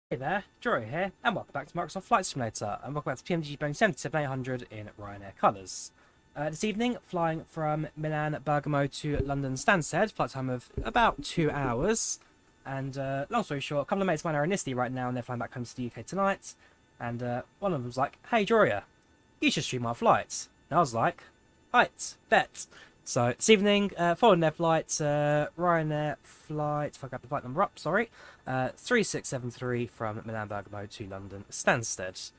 Hey there, Drawyah here, and welcome back to Microsoft Flight Simulator, and welcome back to PMDG Boeing 77800 in Ryanair colours. This evening, flying from Milan Bergamo to London Stansted, flight time of about 2 hours, and long story short, a couple of mates of mine are in Italy right now, and they're flying back home to the UK tonight, and one of them was like, "Hey Drawyah, you should stream our flights." And I was like, "Right, bet." So this evening, following their flights, Ryanair flight, if I got the flight number up, sorry, 3673 from Milan Bergamo to London Stansted.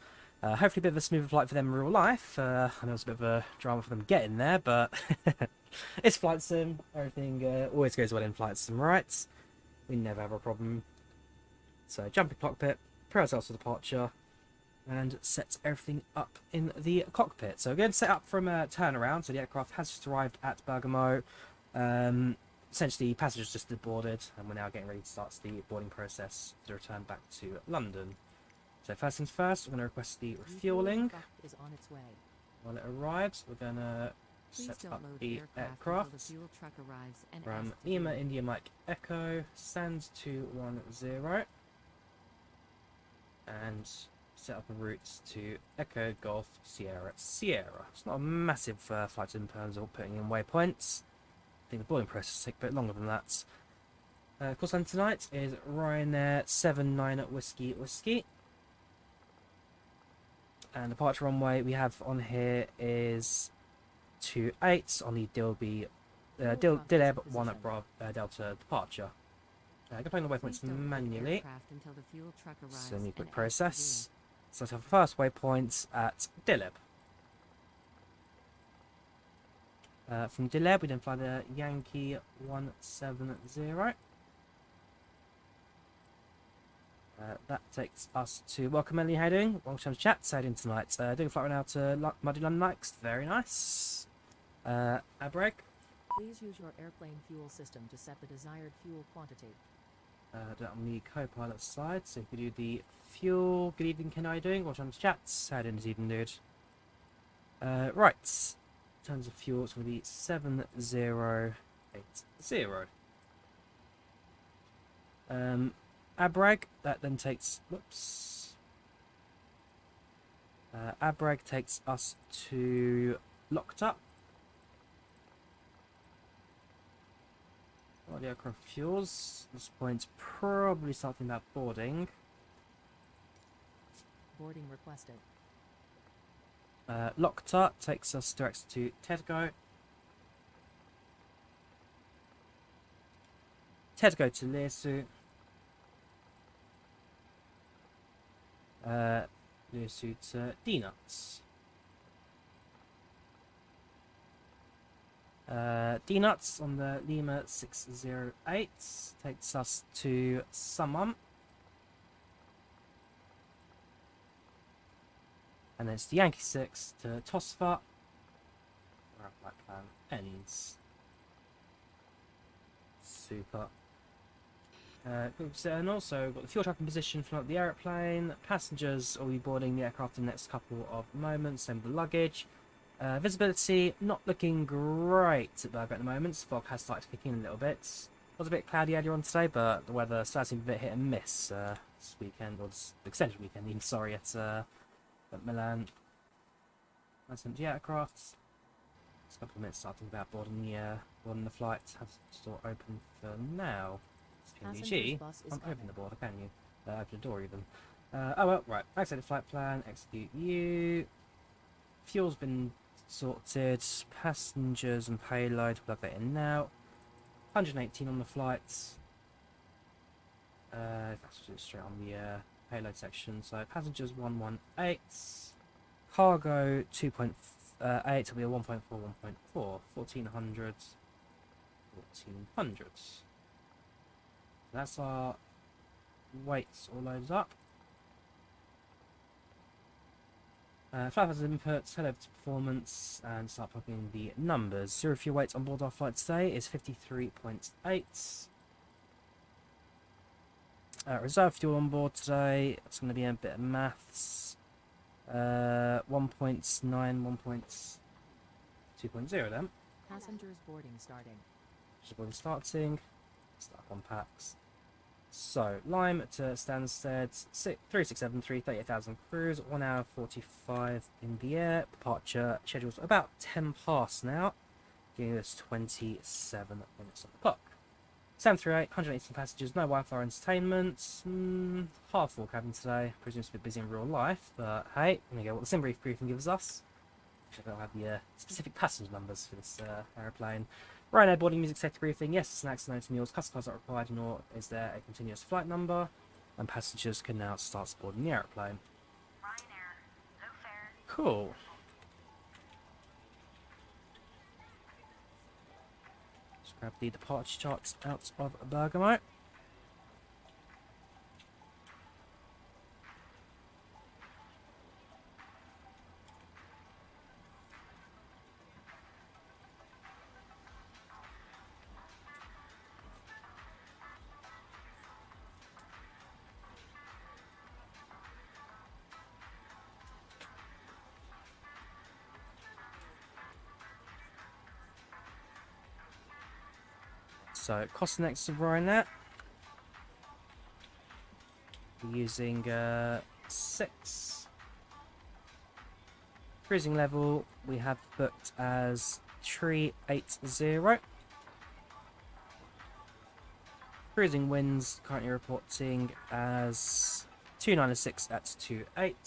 Hopefully a bit of a smoother flight for them in real life. I know it's a bit of a drama for them getting there, but it's flight sim. Everything always goes well in flight sim, right? We never have a problem. So jump in cockpit, prepare ourselves for departure, and set everything up in the cockpit. So we're going to set up from a turnaround. So the aircraft has just arrived at Bergamo. Essentially, passengers just boarded, and we're now getting ready to start the boarding process to return back to London. So first things first, we're going to request the refueling. Is on its way. While it arrives, we're going to set up the aircraft. The fuel truck arrives and From Lima India Mike Echo, stands 210, and set up a route to Echo Golf Sierra Sierra. It's not a massive flight in terms of putting in waypoints. I think the boarding process will take a bit longer than that. Of course, tonight is Ryanair 79 Whiskey Whiskey. And departure runway we have on here is 28 on the Dileb 1 at Delta departure. I'm going to the waypoints manually. So a quick process. So let's have the first waypoint at Dileb. From Dileb, we then fly the Yankee 170. That takes us to welcome Emily. How you doing? Welcome to chat. How you doing tonight? Doing a flight right now to Muddy London next. Very nice. Abreg. Please use your airplane fuel system to set the desired fuel quantity. Do it on the co-pilot side. So if we do the fuel. Good evening, Ken. How you doing? Welcome to chat. How you doing this evening, dude? Right. In terms of fuel, it's going to be 7080. Abreg, that then takes, whoops. Abreg takes us to Locked Up. What are the aircraft fuels? At this point, probably something about boarding. Boarding requested. Locked Up takes us direct to Tedgo. Tedgo to Learsu. Learsu to D-Nuts. D-Nuts on the Lima 608 takes us to Summum. And then it's the Yankee 6 to Tosfa. Where our flight plan ends. Super. And also we've got the fuel truck in position for the aeroplane. Passengers will be boarding the aircraft in the next couple of moments. Same with the luggage. Visibility not looking great at Bergamo at the moment. The fog has started to kick in a little bit. It was a bit cloudy earlier on today, but the weather started to be a bit hit and miss this weekend, or this extended weekend even, sorry, at Milan. Nice empty aircraft. Just a couple of minutes starting about boarding the flight. Have the door open for now. PMDG, can't open the border, can you? Open the door even. Oh well, right. Accept the flight plan, execute you. Fuel's been sorted. Passengers and payload, plug that in now. 118 on the flights. That's just straight on the payload section. So passengers 118. Cargo 2.8 will be a 1.4, 1.4. 1400. 1400. That's our weights all loaded up. Flight has inputs, head over to performance and start plugging the numbers. Zero fuel weight on board our flight today is 53.8. Reserve fuel on board today, it's going to be a bit of maths. 1.9, 1.2.0 then. Passengers boarding starting. Just boarding starting. Start on packs. So, Lime to Stansted, 3673, 38,000 cruise, 1 hour 45 in the air. Departure schedule's about 10 past now, giving us 27 minutes on the clock. 738, 118 passengers, no Wi-Fi or entertainment. Half full cabin today. Presume it's a bit busy in real life, but hey, I'm going to go what the sim briefing gives us. I don't have the specific passenger numbers for this aeroplane. Ryanair boarding music safety briefing. Yes, snacks, notes, meals, customers are required, nor is there a continuous flight number. And passengers can now start boarding the aeroplane. Ryanair, low fare. Cool. Just grab the departure charts out of Bergamo. So, cost next of Ryanair. We're using 6. Cruising level we have booked as 380. Cruising winds currently reporting as 296 at 28.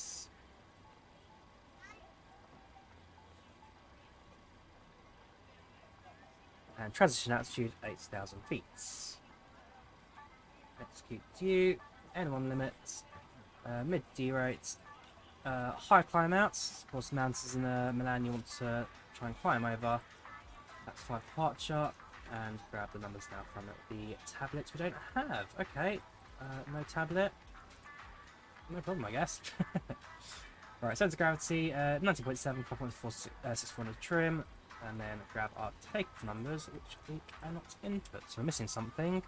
And transition altitude 8,000 feet. Execute due, N1 limit, mid D rate, high climb outs. Of course, mountains in Milan you want to try and climb over. That's 5 departure, and grab the numbers now from the tablets we don't have. Okay, no tablet. No problem, I guess. Right, center of gravity, 19.7, 4.464 trim. And then grab our takeoff numbers, which we cannot input. So we're missing something.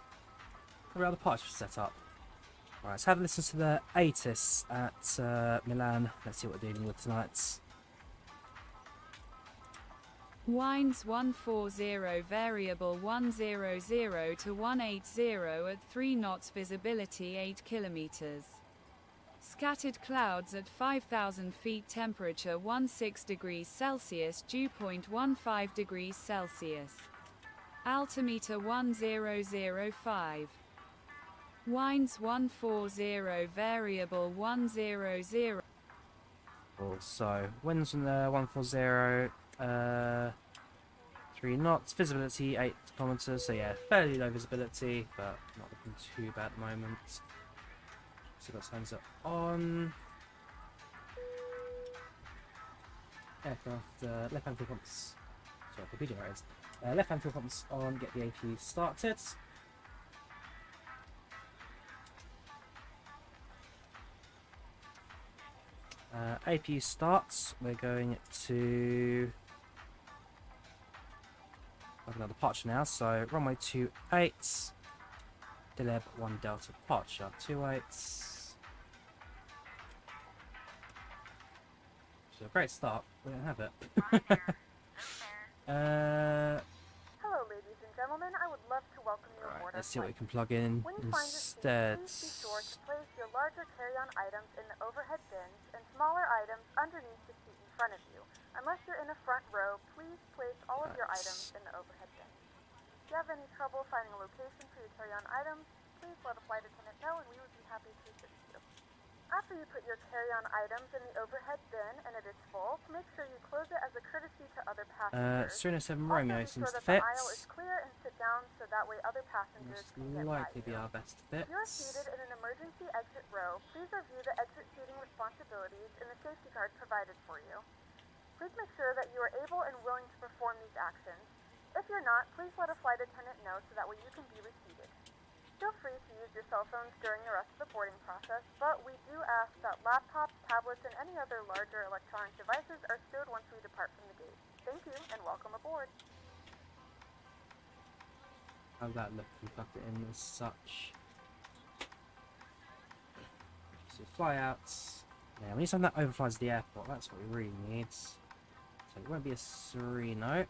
Probably our departure setup. Right, let's have a listen to the ATIS at Milan. Let's see what we're dealing with tonight. Winds 140, variable 100 to 180 at 3 knots, visibility 8 kilometers. Scattered clouds at 5,000 feet, temperature 16 degrees Celsius, dew point 15 degrees Celsius. Altimeter 1005. Winds 140, variable 100. Also, winds from the 140, 3 knots, visibility 8 kilometers. So yeah, fairly low visibility, but not looking too bad at the moment. So got signs on. Aircraft left-hand fuel pumps. Sorry, computer rates. Left-hand fuel pumps on. Get the APU started. APU starts. We're going to have another departure now. So runway 28. Deleb 1 Delta departure. 28. A great start. We don't have it. Hello, ladies and gentlemen. I would love to welcome you Right, aboard our let's see what we flight. can plug in When you find your seat, instead. please be sure to place your larger carry-on items in the overhead bins and smaller items underneath the seat in front of you. Unless you're in a front row, please place all of your items in the overhead bins. If you have any trouble finding a location for your carry-on items, please let a flight attendant know and we would be happy to assist you. After you put your carry-on items in the overhead bin and it is full, make sure you close it as a courtesy to other passengers. Serena 7 Also, Romeo be seems sure to that the fit. aisle is clear and sit down so that way other passengers Most can get by likely be you. our best fit. If you are seated in an emergency exit row, please review the exit seating responsibilities in the safety card provided for you. Please make sure that you are able and willing to perform these actions. If you're not, please let a flight attendant know so that way you can be reseated. Feel free to use your cell phones during the rest of the boarding process, but we do ask that laptops, tablets, and any other larger electronic devices are stowed once we depart from the gate. Thank you, and welcome aboard. How's that look? We plugged it in as such. So flyouts. Yeah, we need something that overflies the airport. That's what we really need. So it won't be a Sereno.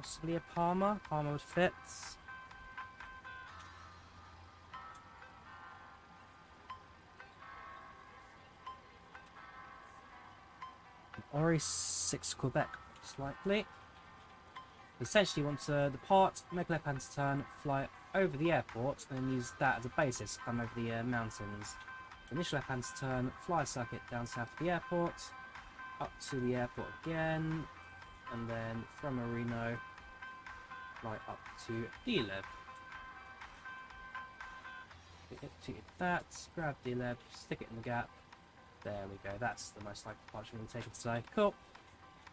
Possibly a Palmer. Palmer would fit. Ori 6 Quebec, most likely. Essentially, want to depart, make a left-hand turn, fly over the airport, and then use that as a basis to climb over the mountains. Initial left-hand turn, fly a circuit down south of the airport, up to the airport again, and then from Marino, fly up to D-Lib. To get that, grab D-Lib, stick it in the gap. There we go, that's the most likely departure we're going to take it today. Cool.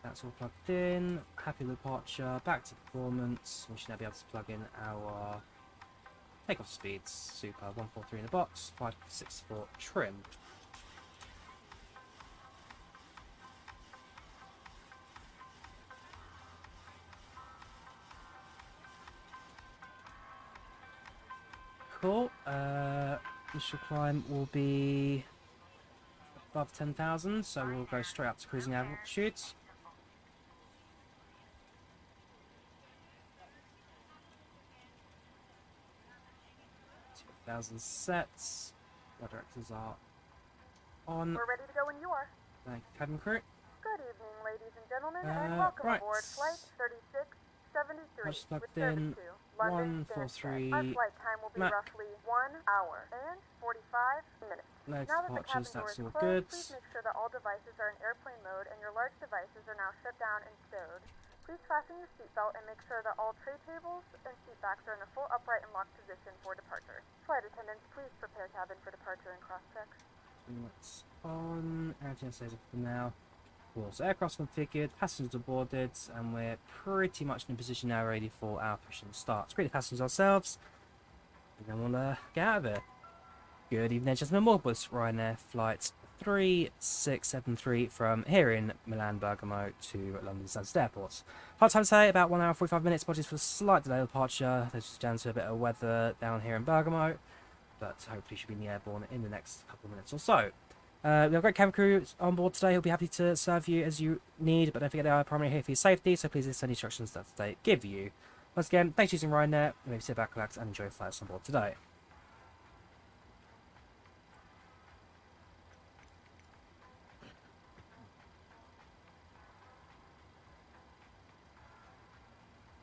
That's all plugged in. Happy with departure, back to performance. We should now be able to plug in our takeoff speeds. Super, 143 in the box, 564 trim. Cool. Initial climb will be above 10,000, so we'll go straight up to cruising altitude. 2,000 sets. Our directors are on. We're ready to go when you are. Thank you, cabin crew. Good evening, ladies and gentlemen, and welcome right. aboard Flight 3673 Just plugged with service in. to London 143. Stansted. Our flight time will be Mac. roughly 1 hour and 45 minutes. No Now that the cabin departures, door that's is all closed, good. please make sure that all devices are in airplane mode and your large devices are now shut down and stowed. Please fasten your seatbelt and make sure that all tray tables and seat backs are in a full upright and locked position for departure. Flight attendants, please prepare cabin for departure and cross-checks. What's on? Everything stays up for now. Cool. So aircraft's configured, passengers are boarded, and we're pretty much in a position now ready for our push and start. Let's greet the passengers ourselves, and then we'll get out of here. Good evening, gentlemen. Welcome to Ryanair flight 3673 from here in Milan Bergamo to London Stansted Airport. Flight time today about 1 hour 45 minutes. Apologies for a slight delay of departure. This is down to a bit of weather down here in Bergamo, but hopefully should be in the airborne in the next couple of minutes or so. We have a great cabin crew on board today who'll be happy to serve you as you need, but don't forget they are primarily here for your safety, so please listen to the instructions that they give you. Once again, thanks for using Ryanair. Maybe sit back, relax, and enjoy your flights on board today.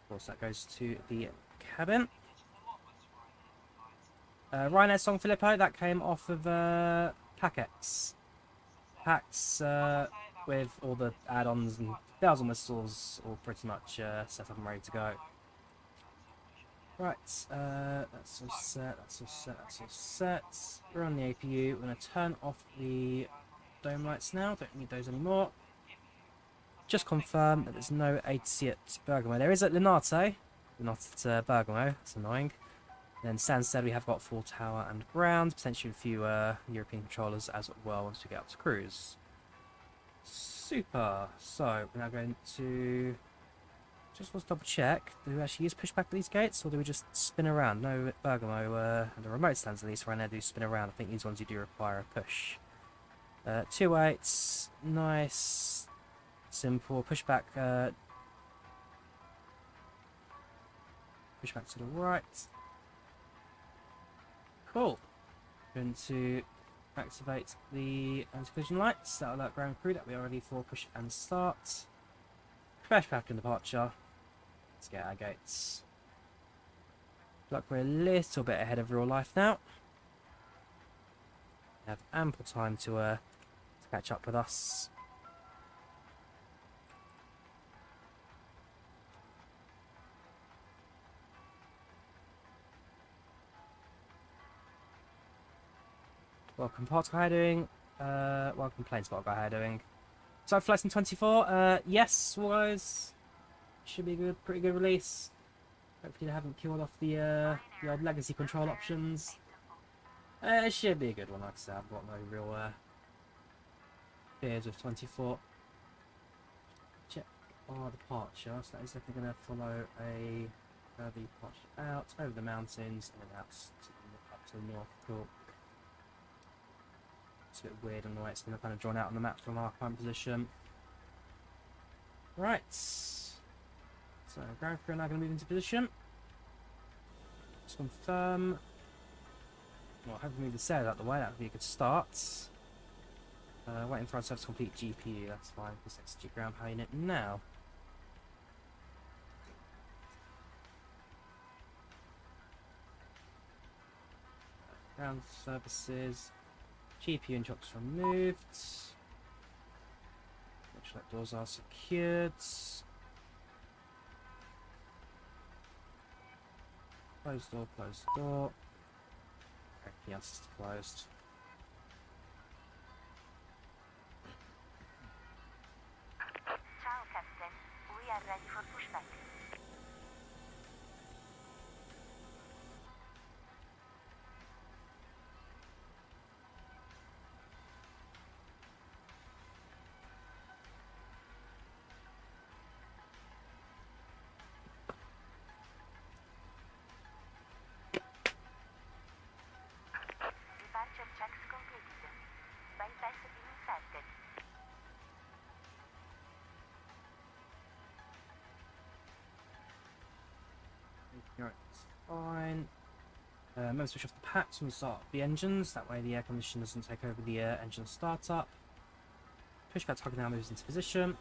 Of course, that goes to the cabin. Ryanair Song Filippo, that came off of Packs with all the add-ons and bells and whistles all pretty much set up and ready to go. Right, that's all set, that's all set, that's all set. We're on the APU. We're going to turn off the dome lights now, don't need those anymore. Just confirm that there's no ATC at Bergamo. There is at Linate, not at Bergamo, that's annoying. Then Stansted we have got full tower and ground, potentially a few European controllers as well once we get up to cruise. Super. So we're now going to just want to double check. Do we actually use pushback at these gates, or do we just spin around? No, at Bergamo and the remote stands at least right now do spin around. I think these ones you do require a push. 2.8, nice, simple pushback. Pushback to the right. Cool. Going to activate the anti-collision lights. That'll alert ground crew that we are ready for push and start. Crash path and departure. Let's get our gates. Look, we're a little bit ahead of real life now. We have ample time to catch up with us. Welcome, Parts Guy, how you doing? Welcome, Planes Spot Guy, how you doing? So, flights in 24, yes, guys. Should be a good, pretty good release. Hopefully they haven't killed off the old legacy control options. It should be a good one, like I said. I've got no real fears with 24. Check our departure, so that is definitely going to follow a further departure out, over the mountains, and then out up to the north. Cool. It's a bit weird on the way it's going to kind of drawn out on the map from our current position. Right. So So ground crew are now going to move into position. Let's confirm. Well, hopefully move the sails out the way, that would be a good start. Waiting for ourselves to complete GPU, that's fine. Let's execute ground power unit now. Ground services. GPU and chocks removed. Make sure that doors are secured. Closed door, closed door. Everything else is closed. Ciao, Captain. We are ready for pushback. Departure checks completed. Bypass being inserted. Right, fine. Remember to switch off the packs when we start the engines, that way the air condition doesn't take over the engine startup. Pushback toggle now moves into position.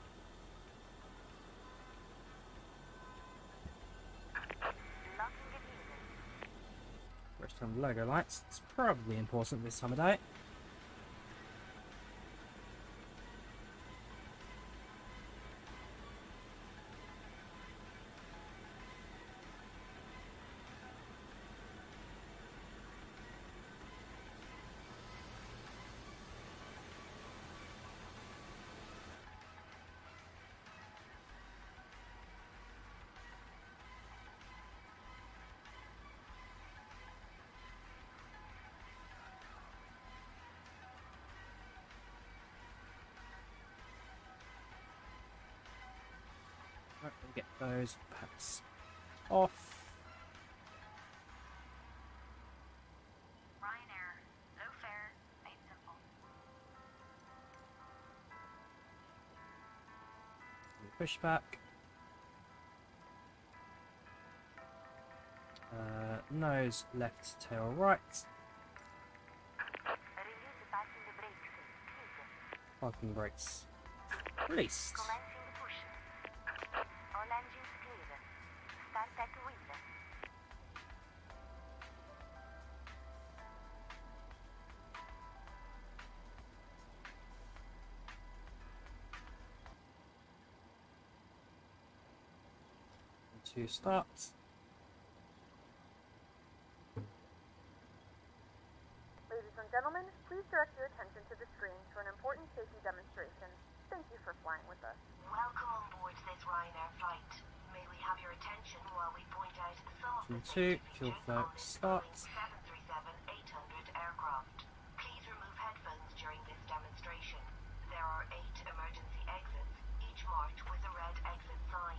Locking the vehicle. Rest on the logo lights, it's probably important this time of day. Right, we'll get those packs off. Ryanair. Low fare. Made simple. Pushback. Nose left, tail right. Release passing the brakes. Please. Parking brakes released. Commencing the push. All engines clear. Start at wheel. To start. Ladies and gentlemen, please direct your attention to the screen for an important safety demonstration. Thank you for flying with us. Welcome on board this Ryanair flight. May we have your attention while we point out some of the Two, safety fuel features flow, on this start. Boeing 737-800 aircraft. Please remove headphones during this demonstration. There are 8 emergency exits, each marked with a red exit sign.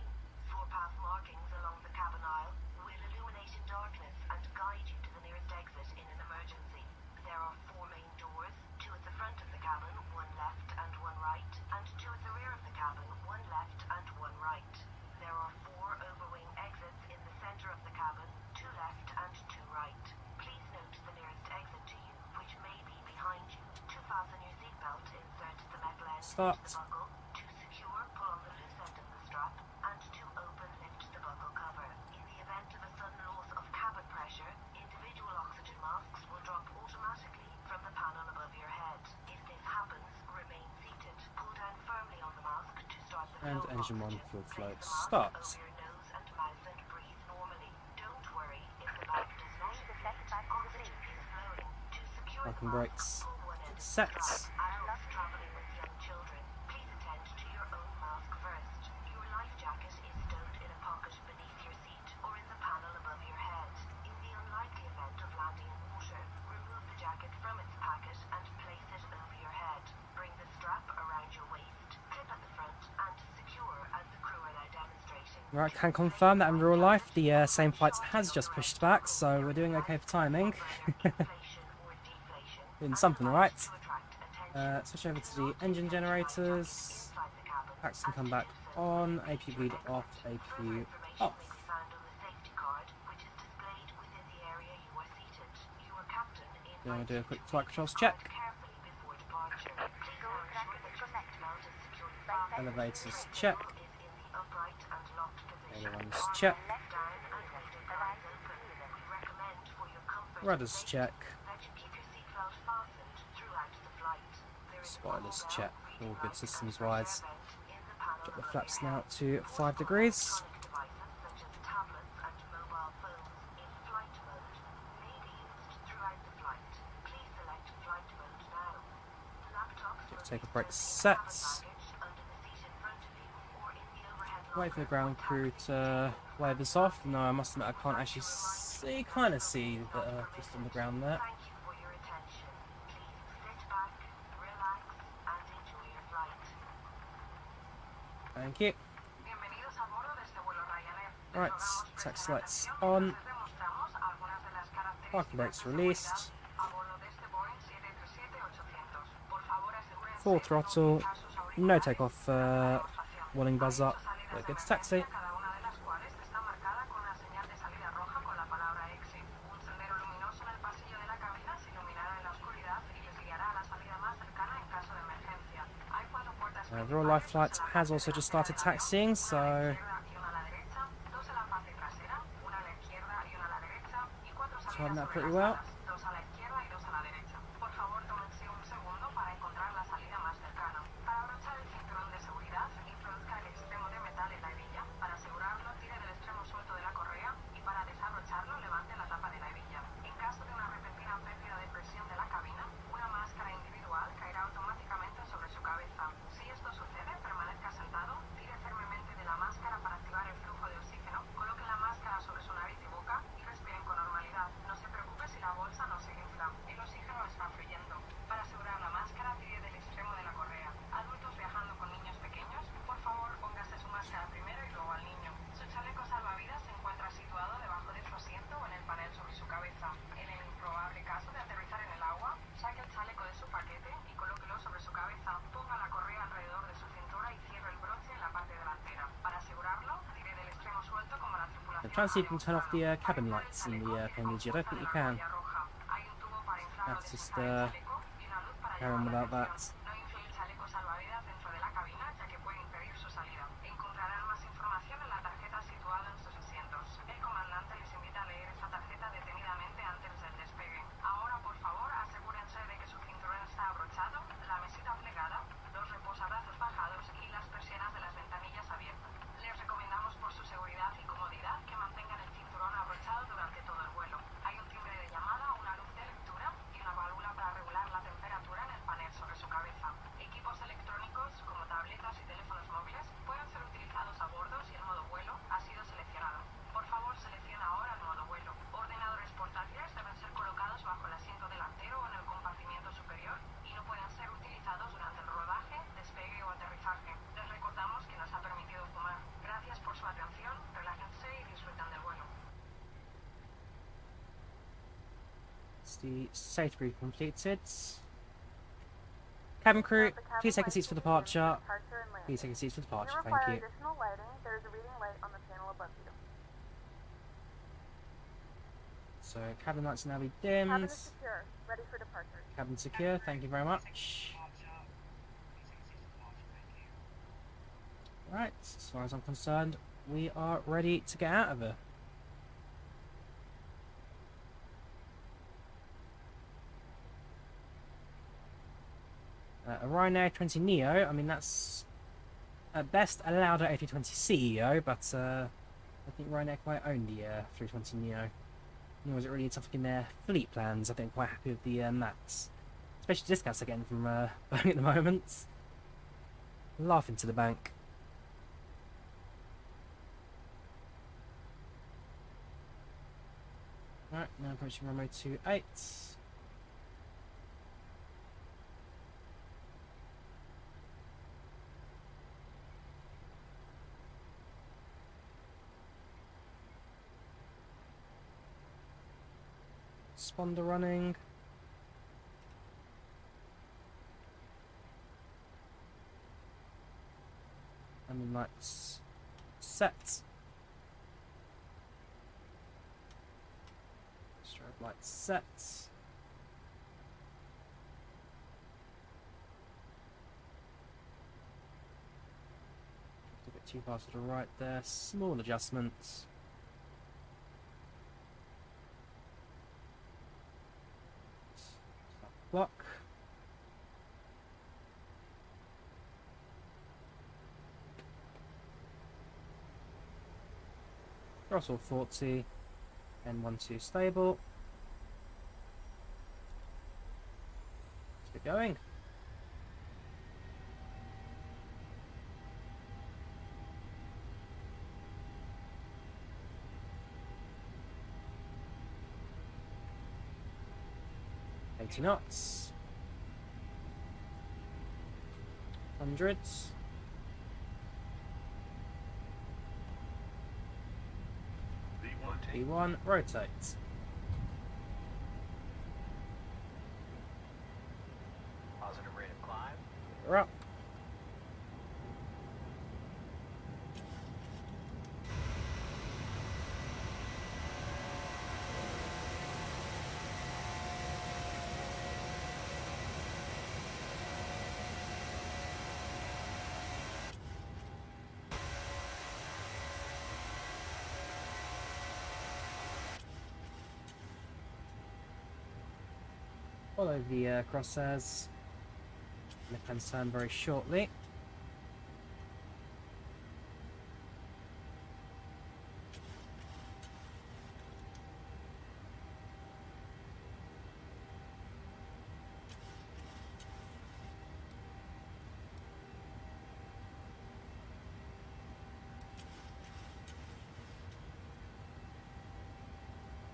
Four-path markings along the cabin aisle will illuminate in darkness and guide you to the nearest exit in an emergency. There are 4 main doors, 2 at the front of the cabin, 1 left and 1 right, and 2 at the rear of the cabin, 1 left and 1 right. There are 4 overwing exits in the center of the cabin, 2 left and 2 right. Please note the nearest exit to you, which may be behind you. To fasten your seatbelt, insert the metal end Start. into the buckle. To secure, pull on the loose end of the strap, and to open, lift the buckle cover. In the event of a sudden loss of cabin pressure, individual oxygen masks will drop automatically from the panel above your head. If this happens, remain seated. Pull down firmly on the mask to start the And flow of engine 1 oxygen. fuel Place flow the mask start. over your nose and mouth and breathe normally. Don't worry if the bag does not inflate. Oxygen is flowing. To secure the Parking mask, brakes pull one end of the set. strap. Adults traveling with young children, please attend to your own mask first. Your life jacket is stowed in a pocket beneath your seat or in the panel above your head. In the unlikely event of landing in water, remove the jacket from its packet and place it over your head. Bring the strap around your waist, clip at the front, and secure as the crew are now demonstrating. Right, can confirm that in real life the same flight has just pushed back, so we're doing okay for timing. Inflation or deflation. Doing something right. To attract attention. Switch over to the engine generators. Inside the cabin. Packs can come back on. APU bleed off. APU Oh. may be found on the safety card, which is displayed within the area you are seated. Your captain Going to do a quick invites flight you to controls use check. the card carefully before departure. Please ensure that your seatbelt is securely fastened. Elevators The check. table is in the upright and locked position. Everyone's Arms check. down and window guards open. We recommend for your comfort and Rudders safety check. that you keep your seatbelt fastened throughout the flight. There is a Spoilers bell check. reading All good out systems the wise. vent in the panel Drop the above flaps your now head. to 5 degrees. Electronic devices such as tablets and mobile phones in flight mode may be used throughout the flight. Please select flight mode now. Laptops will Take a be break. stored in Sets. cabin baggage under the seat in front of you or in the overhead Wait for the locker ground or crew taxi to wave this off. No, I must admit I can't actually see, kind of see just on the ground there. Thank you for your attention. Please sit back, relax, and enjoy your flight. Thank you. Bienvenidos a bordo de este vuelo Ryanair. Right, taxi lights on. Demostramos algunas de las características Parking brakes released. a bordo de este Boeing 737-800. Por favor, asegúrense Full de throttle. ubicar sus No auriculares takeoff en la demostración. warning buzz up. Salidas We're de good to taxi. emergencia, cada una de las cuales está marcada con una señal de salida roja con la palabra exit. Un sendero luminoso en el pasillo de la cabina se iluminará en la oscuridad y les guiará a la salida más cercana en caso de emergencia. Hay 4 puertas Real Life Flight has also just started taxiing, so una a la derecha, 2 en la parte trasera, una a la izquierda y una a la derecha, y 4 Timed salidas that sobre pretty las well. alas, 2 a la izquierda y 2 a la derecha. Por favor, tómense un segundo para encontrar la salida más cercana. Para abrochar el cinturón de seguridad, introduzca el extremo de metal en la hebilla. Para asegurarlo, tire del extremo suelto de la correa y para desabrocharlo, levante la tapa de la hebilla. En caso de una repentina pérdida de presión de la cabina, una máscara individual caerá automáticamente sobre su cabeza. Si esto sucede, permanezca sentado, tire firmemente de la máscara para activar el flujo de oxígeno, coloque la máscara sobre su nariz y boca y respiren con normalidad. No se preocupe si la bolsa no se infla. El oxígeno está fluyendo. Para asegurar la máscara, tire del extremo de la correa. Adultos viajando con niños pequeños, por favor, póngase su máscara primero y luego al niño. Su chaleco salvavidas se encuentra situado debajo de su asiento o en el panel sobre su cabeza. En el improbable caso de aterrizar en el agua, saque el chaleco de su paquete y colóquelo sobre su cabeza. Ponga la correa alrededor de su cintura y cierre el broche en la parte delantera. Para asegurarlo, tire del extremo suelto como la tripulación. I'm trying to see if you can turn off the cabin lights in the PMDG. I don't think you can. Hay un tubo para inflarlo That's de just el chaleco y una luz para carry on llevarlo a without that. atención. No infle el chaleco salvavidas dentro de la cabina, ya que puede impedir su salida. Encontrarán más información en la tarjeta situada en sus asientos. El comandante les invita a leer esta tarjeta detenidamente antes del despegue. Ahora, por favor, asegúrense de que su cinturón está abrochado, la mesita plegada, los reposabrazos bajados y las persianas de las ventanillas abiertas. Les recomendamos por su seguridad y comodidad que mantengan el cinturón abrochado durante todo el vuelo. Hay un timbre de llamada, una luz de lectura y una válvula para regular la temperatura en el panel sobre su cabeza. Equipos electrónicos como tabletas y teléfonos móviles pueden ser utilizados a bordo si el modo vuelo ha sido seleccionado. Por favor, selecciona ahora el modo vuelo. Ordenadores portátiles deben ser colocados bajo el asiento delantero o en el compartimiento superior y no pueden ser utilizados durante el rodaje, despegue o aterrizaje. Les recordamos que no está permitido fumar. Gracias por su atención, relájense y disfruten del vuelo. It's the safety completed. Cabin crew, please take your seats for departure. Please take your seats for If departure. you Thank require you. additional lighting, there is a reading light on the panel above you. So cabin lights now be Cabin dimmed. is secure, ready for departure. Cabin secure. Thank you very much. Right, as far as I'm concerned, we are ready to get out of here. A Ryanair 20 Neo, I mean that's at best allowed at A320 CEO, but I think Ryanair quite owned the 320 Neo. Nor was it really something in their fleet plans. I think quite happy with the Max. Especially discounts they're getting from Boeing at the moment. Laughing to the bank. Right, now approaching runway 28. Sponder running. And lights set. Lights set. A bit too far to the right there. Small adjustments. Clock. Throttle 40. N12 stable. Let's get going. Knots, hundreds, V1 rotate. Positive rate of climb. We're up. Follow the crosshairs. Left-hand turn very shortly.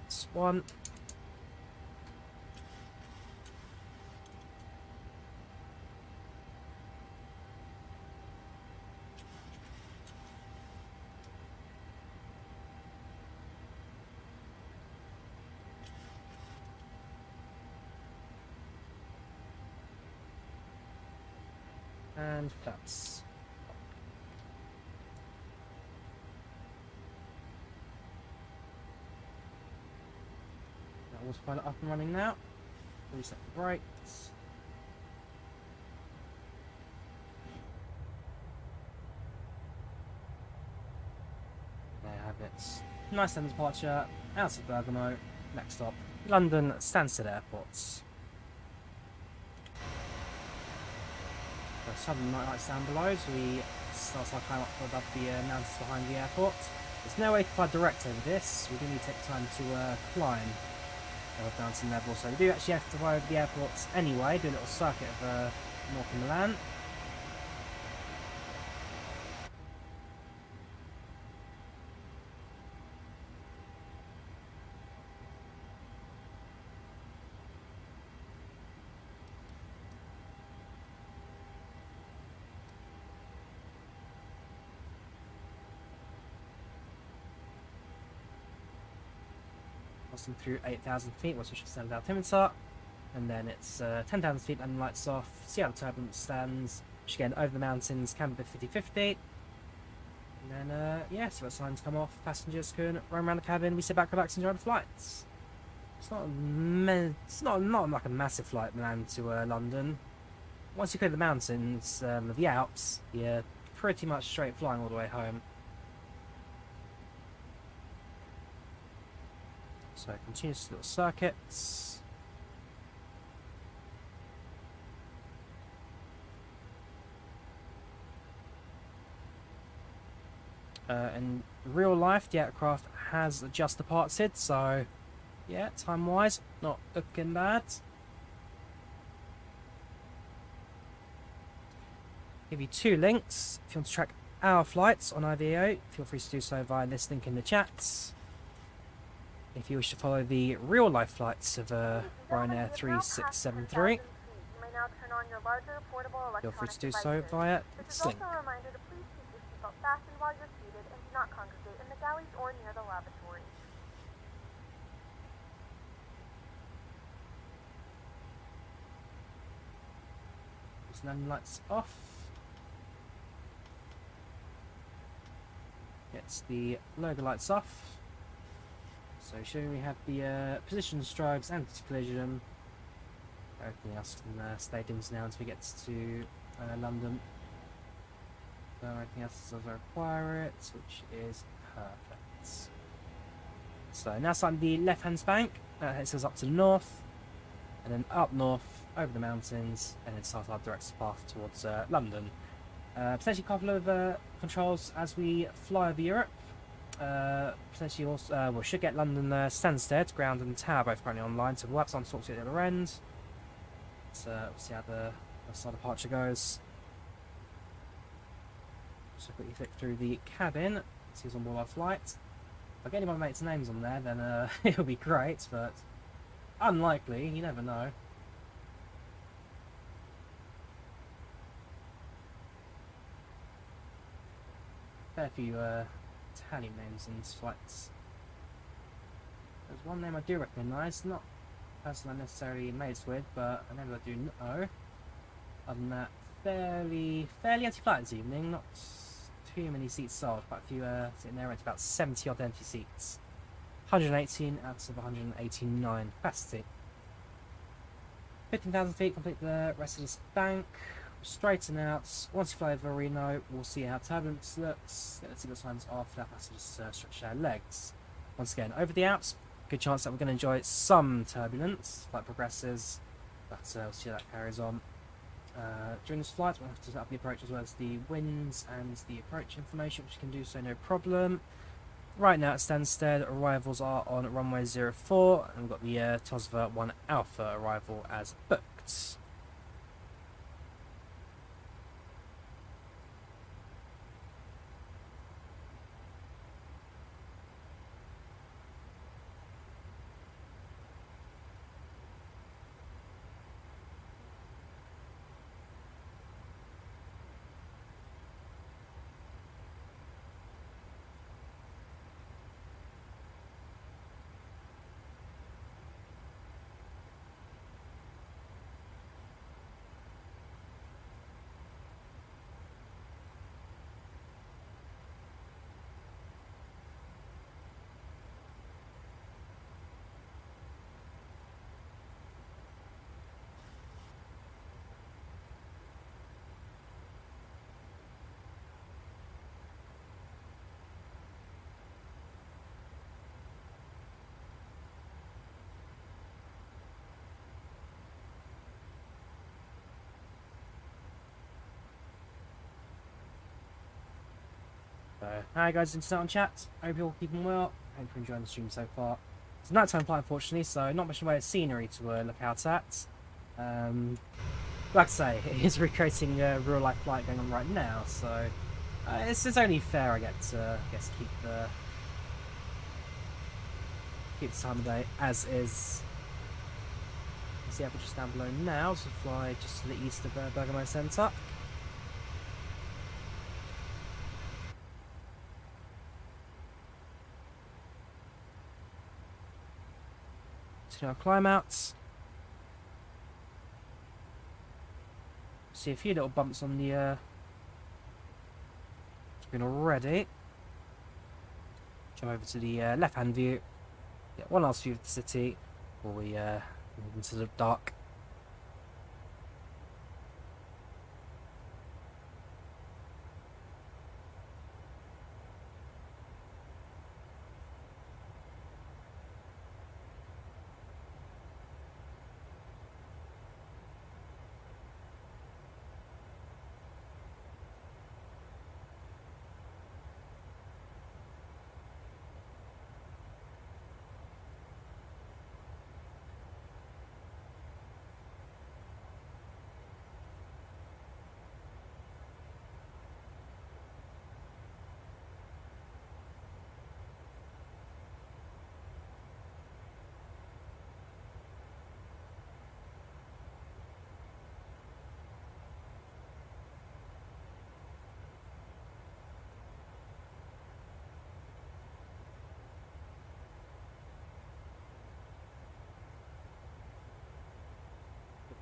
That's one. And flaps. That autopilot up and running now. Reset the brakes. There you have it. Nice end departure out of Bergamo. Next stop, London Stansted Airports. Southern night lights down below, so we start our climb up above the mountains behind the airport. There's no way to fly direct over this. We do need to take time to climb above mountain level, so we do actually have to fly over the airports anyway, do a little circuit of north of Milan. Crossing through 8,000 feet, once we should stand altimeter, and then it's 10,000 feet and lights off, see how the turbulence stands, which again over the mountains can be 50-50, and then yeah, see what signs come off, passengers can roam around the cabin, we sit back, relax, enjoy the flights. It's not like a massive flight Milan to London. Once you clear the mountains of the Alps, you're pretty much straight flying all the way home. So continuous little circuits. In real life, the aircraft has just departed, so yeah, time-wise, not looking bad. Give you two links. If you want to track our flights on IVAO, feel free to do so via this link in the chat. If you wish to follow the real-life flights of Ryanair 3673, You may now turn on your larger portable feel free electronic to do so devices. via This this is link. also a reminder to please keep your seatbelt fastened while you're seated and do not congregate in the galleys or near the lavatory. Landing lights off. Gets the logo lights off. So showing we have the position strobes, anti-collision. Everything else can stay dimmed now until we get to London. So everything else does require it, which is perfect. So now starting the left-hand spank, it says up to the north, and then up north, over the mountains, and then start our direct path towards London. Potentially a couple of controls as we fly over Europe. Potentially also, we should get London Stansted, ground and tower both currently online, so we'll have some talk to you at the other end. So we'll see how the side departure goes. So quickly flick through the cabin, see who's on board our flight. If I get any of my mates' names on there, then it'll be great, but unlikely, you never know. Fair few Italian names in these flights. There's one name I do recognise, not a person I'm necessarily mates with, but a name I do know. Other than that, fairly anti-flight this evening, not too many seats sold, quite a few sitting there, it's about 70 odd empty seats. 118 out of 189 capacity. 15,000 feet, complete the rest of this bank. Straighten out. Once you fly over Reno, we'll see how turbulence looks. Let's see the signs off. That passengers stretch their legs. Once again, over the Alps, good chance that we're going to enjoy some turbulence. Flight progresses, but we'll see how that carries on. During this flight, we'll have to set up the approach as well as the winds and the approach information, which can do so no problem. Right now at Stansted, arrivals are on runway 04, and we've got the Tosva 1 Alpha arrival as booked. Hi guys, internet on chat. Hope you're all keeping well. Hope you're enjoying the stream so far. It's a nighttime flight, unfortunately, so not much in the way of scenery to look out at. Like I say, it is recreating a real life flight going on right now, so it's only fair, I guess, to keep the time of day as is. See the apple just down below now to fly just to the east of Bergamo Centre. To our climb outs. See a few little bumps on the screen already. Jump over to the left hand view. Get one last view of the city before we move into the dark.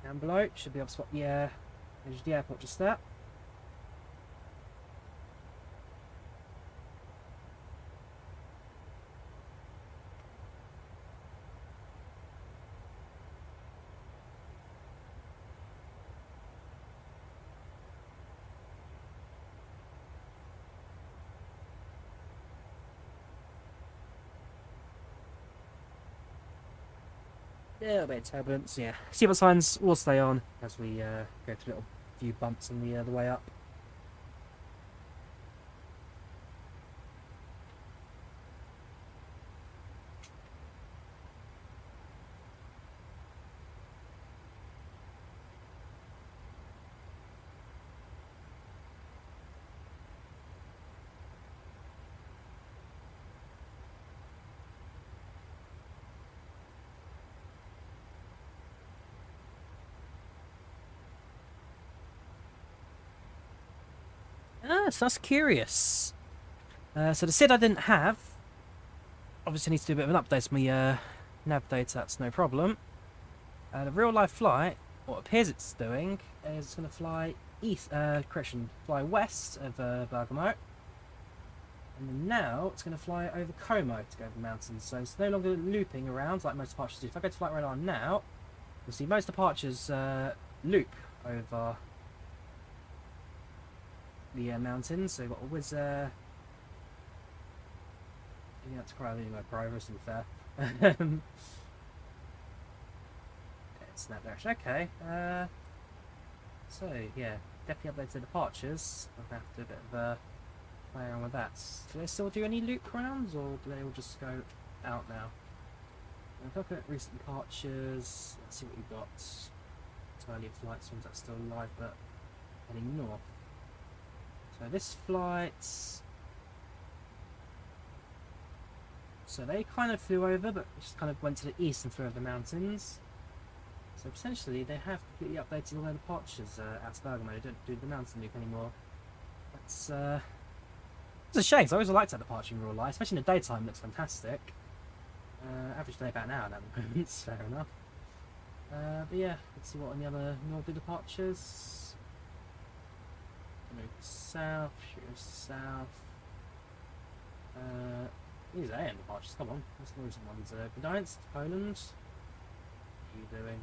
Down below, should be able to spot the edge of the airport just there. A little bit of turbulence, yeah. Seatbelt signs will stay on as we go through a little few bumps on the way up. So that's curious. So the SID I didn't have. Obviously needs to do a bit of an update to my nav data, that's no problem. The real life flight, what appears it's doing, is going to fly fly west of Bergamo. And then now it's going to fly over Como to go over the mountains. So it's no longer looping around like most departures do. If I go to flight radar now, you'll see most departures loop over the mountains. So you've got a Wizz you have to cry leaving my progress, to be fair. It's in that direction. Okay. So yeah, definitely updated the departures. I'll have to do a bit of play around with that. Do they still do any loop rounds, or do they all just go out now? If I look at recent departures, let's see what we've got. It's earlier flights, ones that's still live, but heading north. So this flight. So they kind of flew over, but just kind of went to the east and flew over the mountains. So potentially they have completely updated all their departures out of Bergamo. They don't do the mountain loop anymore. That's it's a shame, because I always liked that departure in real life, especially in the daytime. It looks fantastic. Average day about an hour now at the moment. Fair enough. But yeah, let's see what any other northerly departures. Move south, shoot south. These are AM departures, come on. Let's move some ones. Gdańsk, Poland. What are you doing?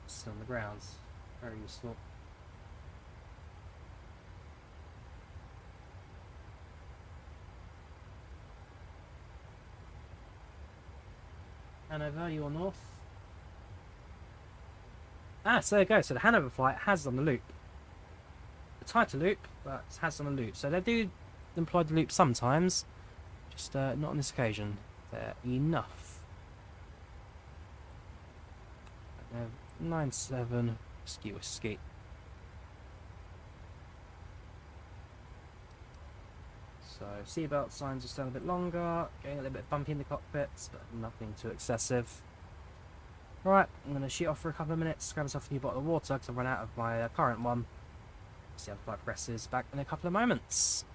Still on the grounds. Very useful. Hanover, you are north. Ah, so there you go. So the Hanover flight has on the loop. The tighter loop, but it has on the loop. So they do employ the loop sometimes, just not on this occasion. Fair enough. 9-7, ski whiskey. So seatbelt signs are still a bit longer, getting a little bit bumpy in the cockpits, but nothing too excessive. Right, I'm going to shoot off for a couple of minutes, grab myself a new bottle of water because I've run out of my current one. See how the flight progresses, back in a couple of moments.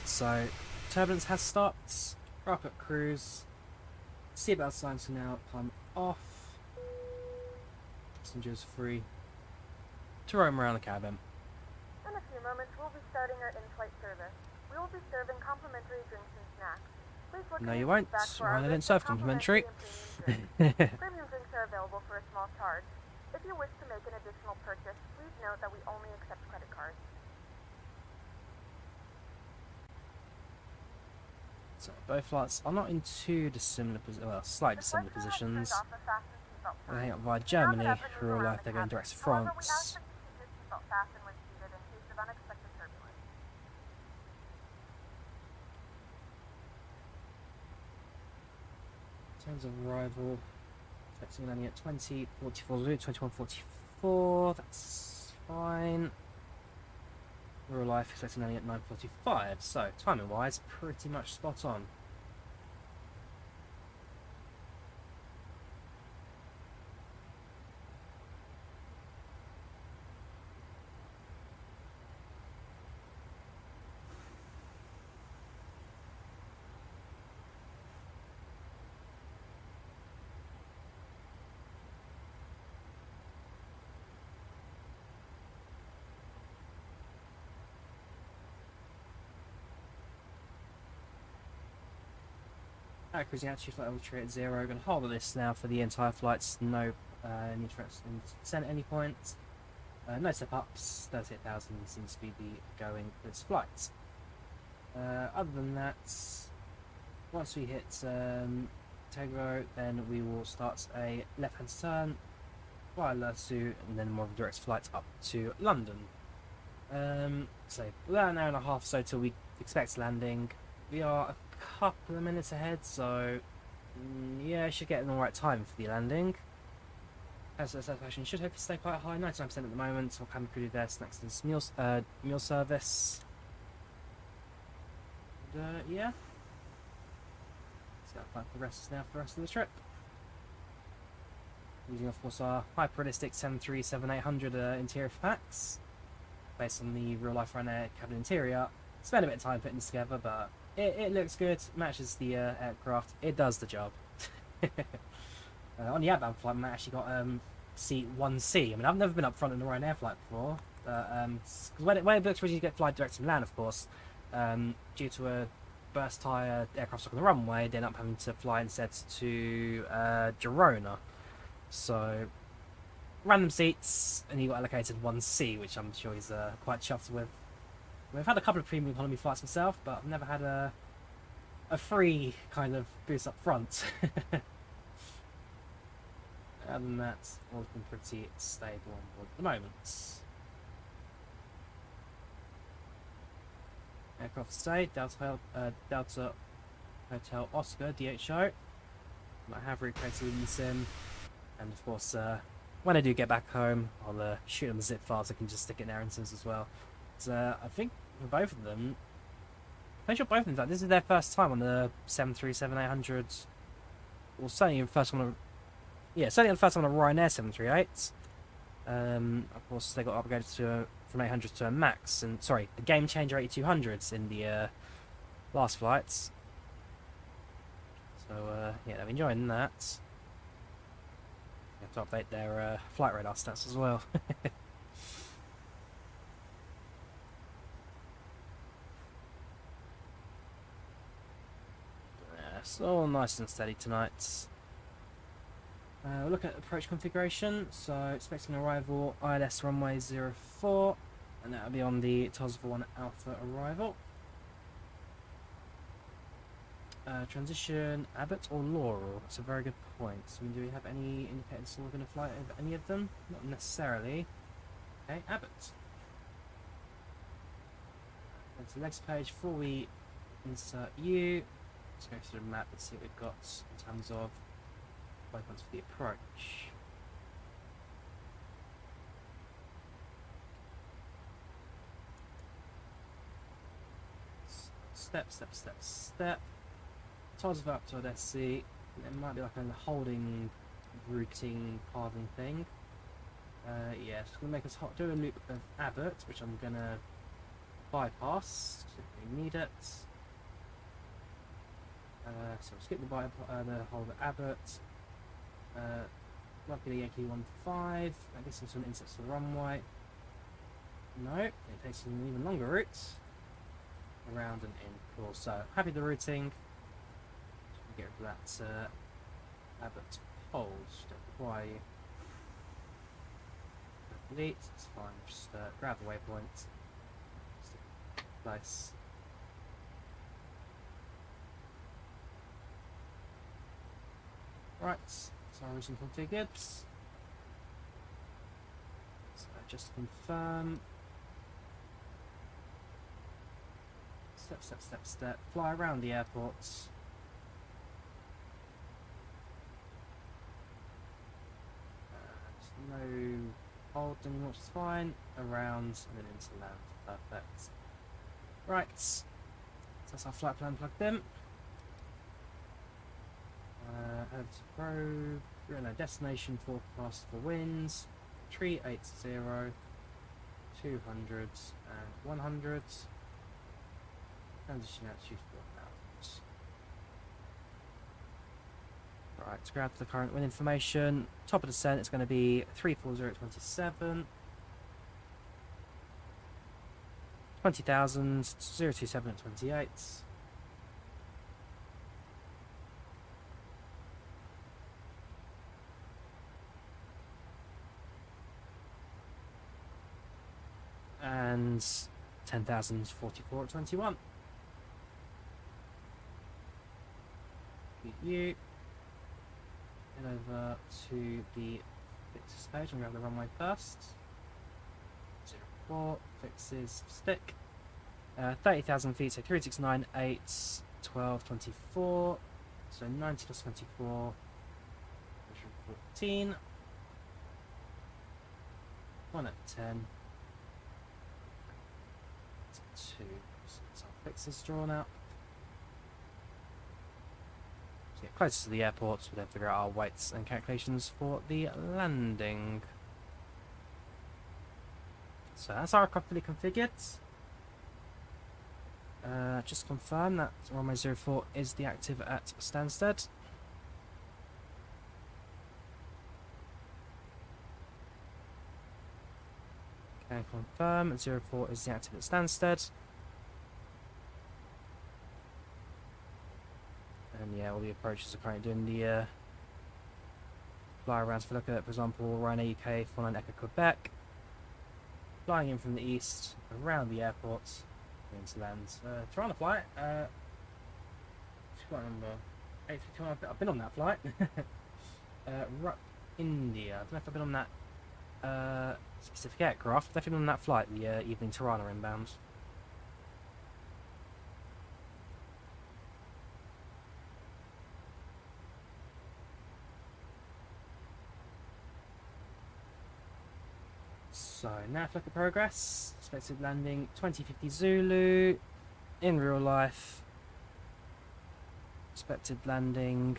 So, turbulence has stopped. We're up at cruise. Seatbelt signs are now come off. Passengers free to roam around the cabin. In a few moments, we'll be starting our in-flight service. We will be serving complimentary drinks and snacks. Please look No, in you the won't. seat back for our Ryanair didn't list of serve complimentary. and premium drinks. Premium drinks are available for a small charge. If you wish to make an additional purchase, please note that we only accept credit cards. So both flights are not in too dissimilar, well, slightly The dissimilar flight crew has turned positions. off the fasten seatbelt They sign. hang out via Now Germany, get up and for move real around life the they're going cabin. direct to However, we ask France. that you keep your seatbelt fastened when seated in case of unexpected turbulence. In terms of arrival, expecting landing at 20:44, 21:44, that's fine. Real life expecting landing at 9:45, so timing wise, pretty much spot on. Cruising altitude flight altitude at 0. Going to hold this now for the entire flights. No need for descent at any point. No step ups. 38,000 seems to be the going for this flight. Other than that, once we hit Tegro, then we will start a left-hand turn via Lursu, and then more of a direct flight up to London. So about an hour and a half so till we expect landing. We are a couple of minutes ahead, so yeah, I should get an alright time for the landing. As a satisfaction, should hopefully stay quite high, 99% at the moment. So cabin crew there, snacks and meal service. And, yeah. So I'll the rest now for the rest of the trip. Using of course our hyper-realistic 737-800 interior packs, based on the real life Ryanair cabin interior. Spent a bit of time putting this together, but it looks good, matches the aircraft, it does the job. On the outbound flight, I actually got seat 1C. I mean, I've never been up front in a Ryanair flight before, but when it booked originally to get fly direct to Milan, of course, due to a burst tyre, aircraft stuck on the runway, they ended up having to fly instead to Drawyah. So, random seats, and he got allocated 1C, which I'm sure he's quite chuffed with. We've had a couple of premium economy flights myself, but I've never had a free kind of boost up front. Other than that, all's been pretty stable on board at the moment. Aircraft stay, Delta Hotel Oscar, DHO. I have recreated with iniScene, and of course, when I do get back home, I'll shoot them a zip file so I can just stick it in their instance as well. I think for both of them, I'm sure both of them, this is their first time on the 737-800, or certainly the first one. Yeah, certainly the first time on a Ryanair 738. Of course, they got upgraded from 800 to a Max, and sorry, the game changer 8200s in the last flights. So yeah, they're enjoying that. You have to update their flight radar stats as well. It's all nice and steady tonight. We'll look at approach configuration. So expecting arrival ILS runway 04, and that'll be on the TOS 1 Alpha arrival. Transition Abbott or Laurel? That's a very good point. So do we have any indicators we're going to fly over any of them? Not necessarily. Okay, Abbott. Go to the next page before we insert you. Let's go through the map and see what we've got in terms of waypoints for the approach. Step. Tiles of up to SC. It might be like a holding, routing, pathing thing. Yeah, it's going to make us do a loop of Abbott, which I'm going to bypass. We need it. So we'll skip the whole of Abbott. Luckily Yankee 15. I guess some insets to the runway. No, it takes an even longer route. Around and in. Cool. So happy with the routing. Get rid of that Abbott hold. Don't require you. Delete. It's fine. Just grab the waypoint. Nice. Right, so routing configured. So just to confirm. Step. Fly around the airports. No hold anymore, which is fine. Around and then into land. Perfect. Right. So that's our flight plan plugged in. Over to Pro. We're in a destination forecast for winds. 380, 200 and 100. Transition altitude 4,000. Right, to grab the current wind information. Top of descent is going to be 340.27. 20,000, 027 at 28. And 10,044 at 21. You head over to the fixes page and grab the runway first. 04 fixes stick. 30,000 feet, so 3698, 1224. So 90 plus 24, 114. 1 at 10. 2. So our fixes drawn out. To get closer to the airports, we'll then figure out our weights and calculations for the landing. So that's our properly configured. Just confirm that runway 04 is the active at Stansted. Okay, confirm 04 is the active at Stansted. And yeah, all the approaches are currently doing the fly arounds. If we look at, for example, Ryanair UK 49 Echo Quebec, flying in from the east around the airports into land. Toronto flight. Flight number 831. I've been on that flight. India. I don't know if I've been on that specific aircraft. I've definitely been on that flight, the evening Tirana inbound. So now if we look at progress, expected landing 2050 Zulu in real life. Expected landing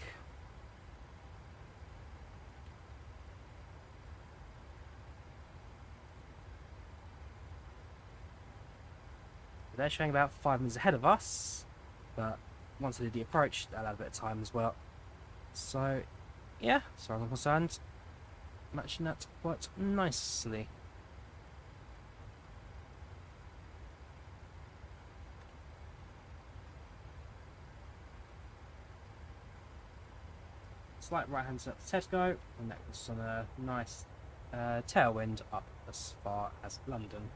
they're showing about 5 minutes ahead of us, but once I did the approach, that had a bit of time as well. So yeah, as far as I'm concerned, matching that quite nicely. Slight right hand to Tesco, and that was on a nice tailwind up as far as London.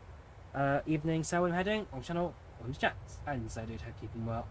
Evening sailwind heading on channel on the chat, and so do hope keeping well.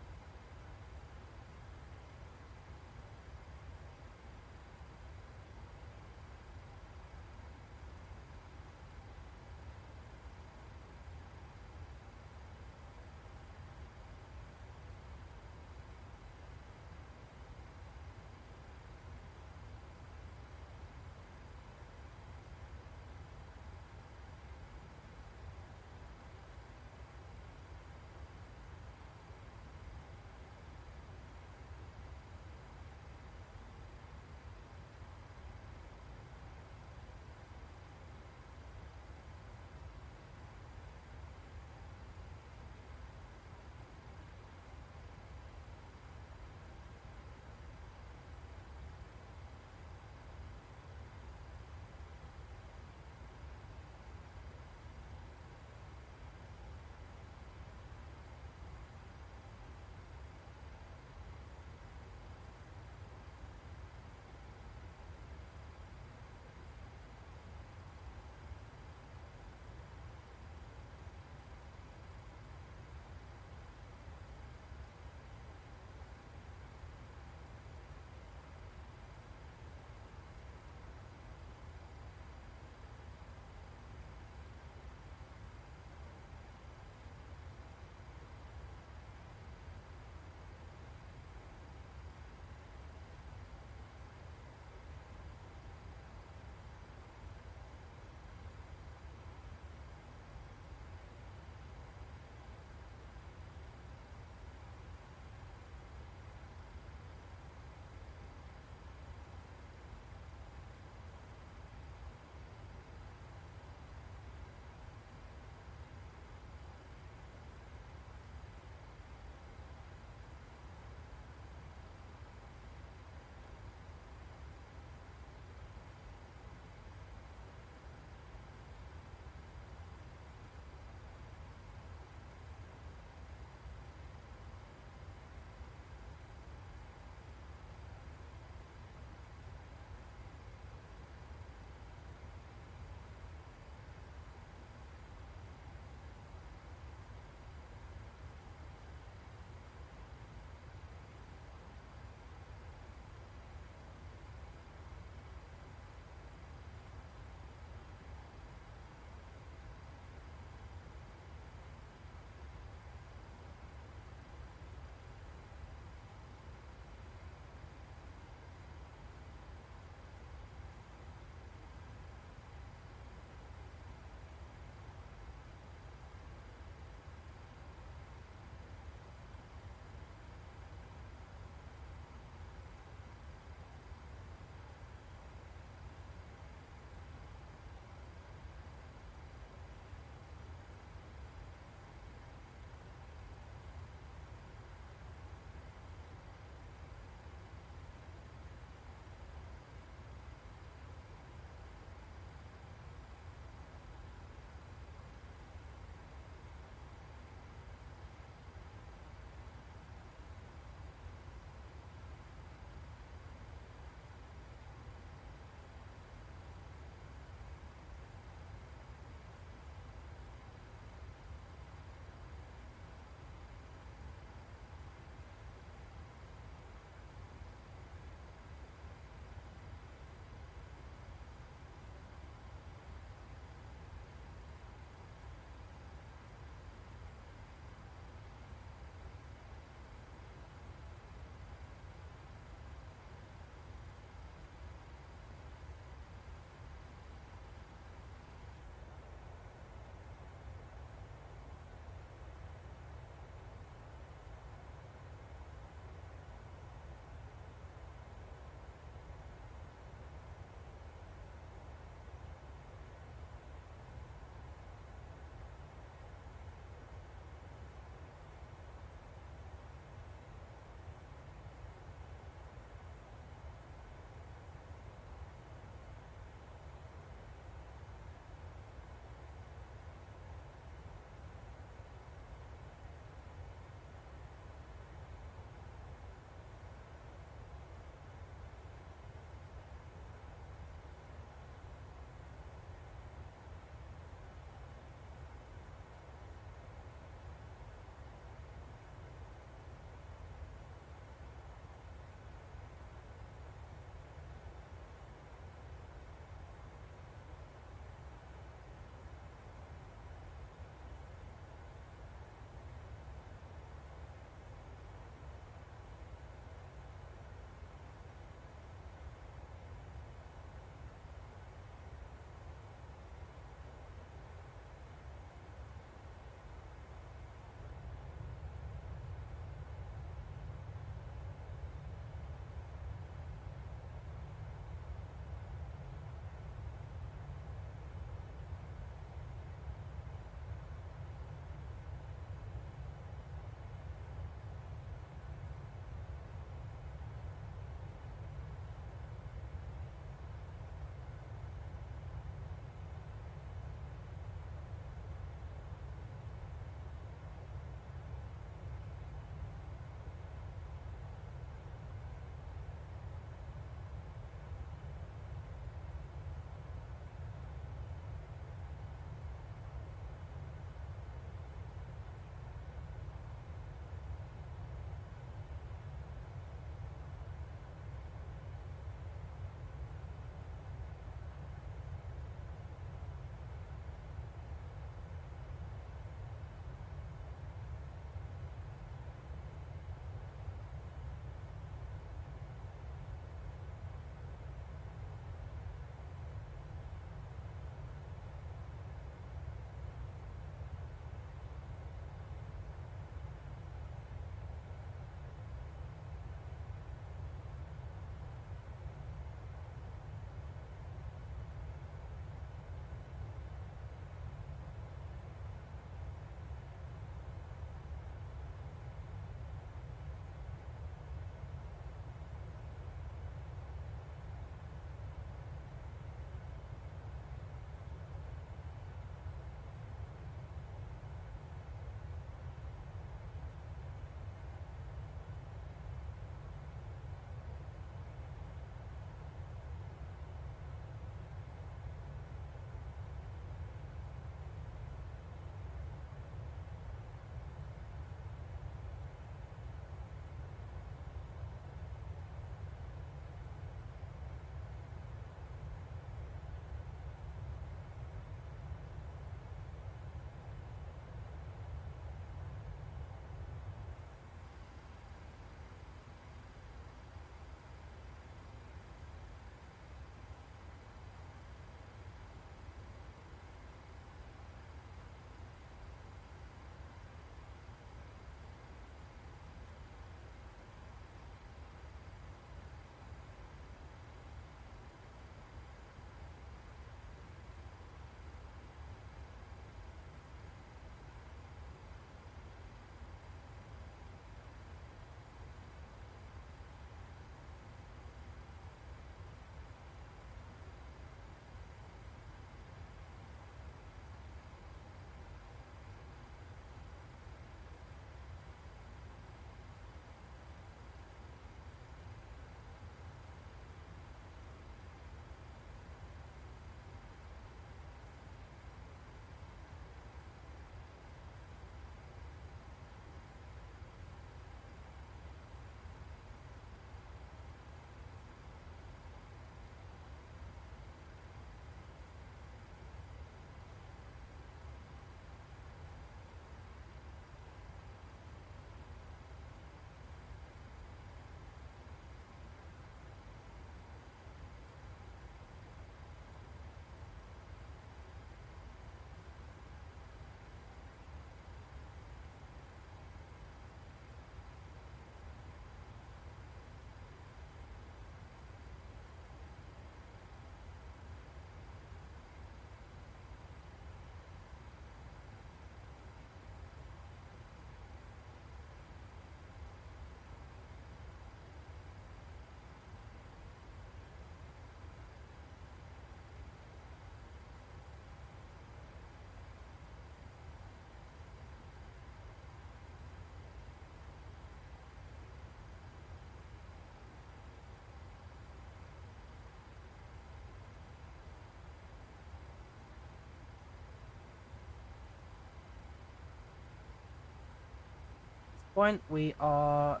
point, we are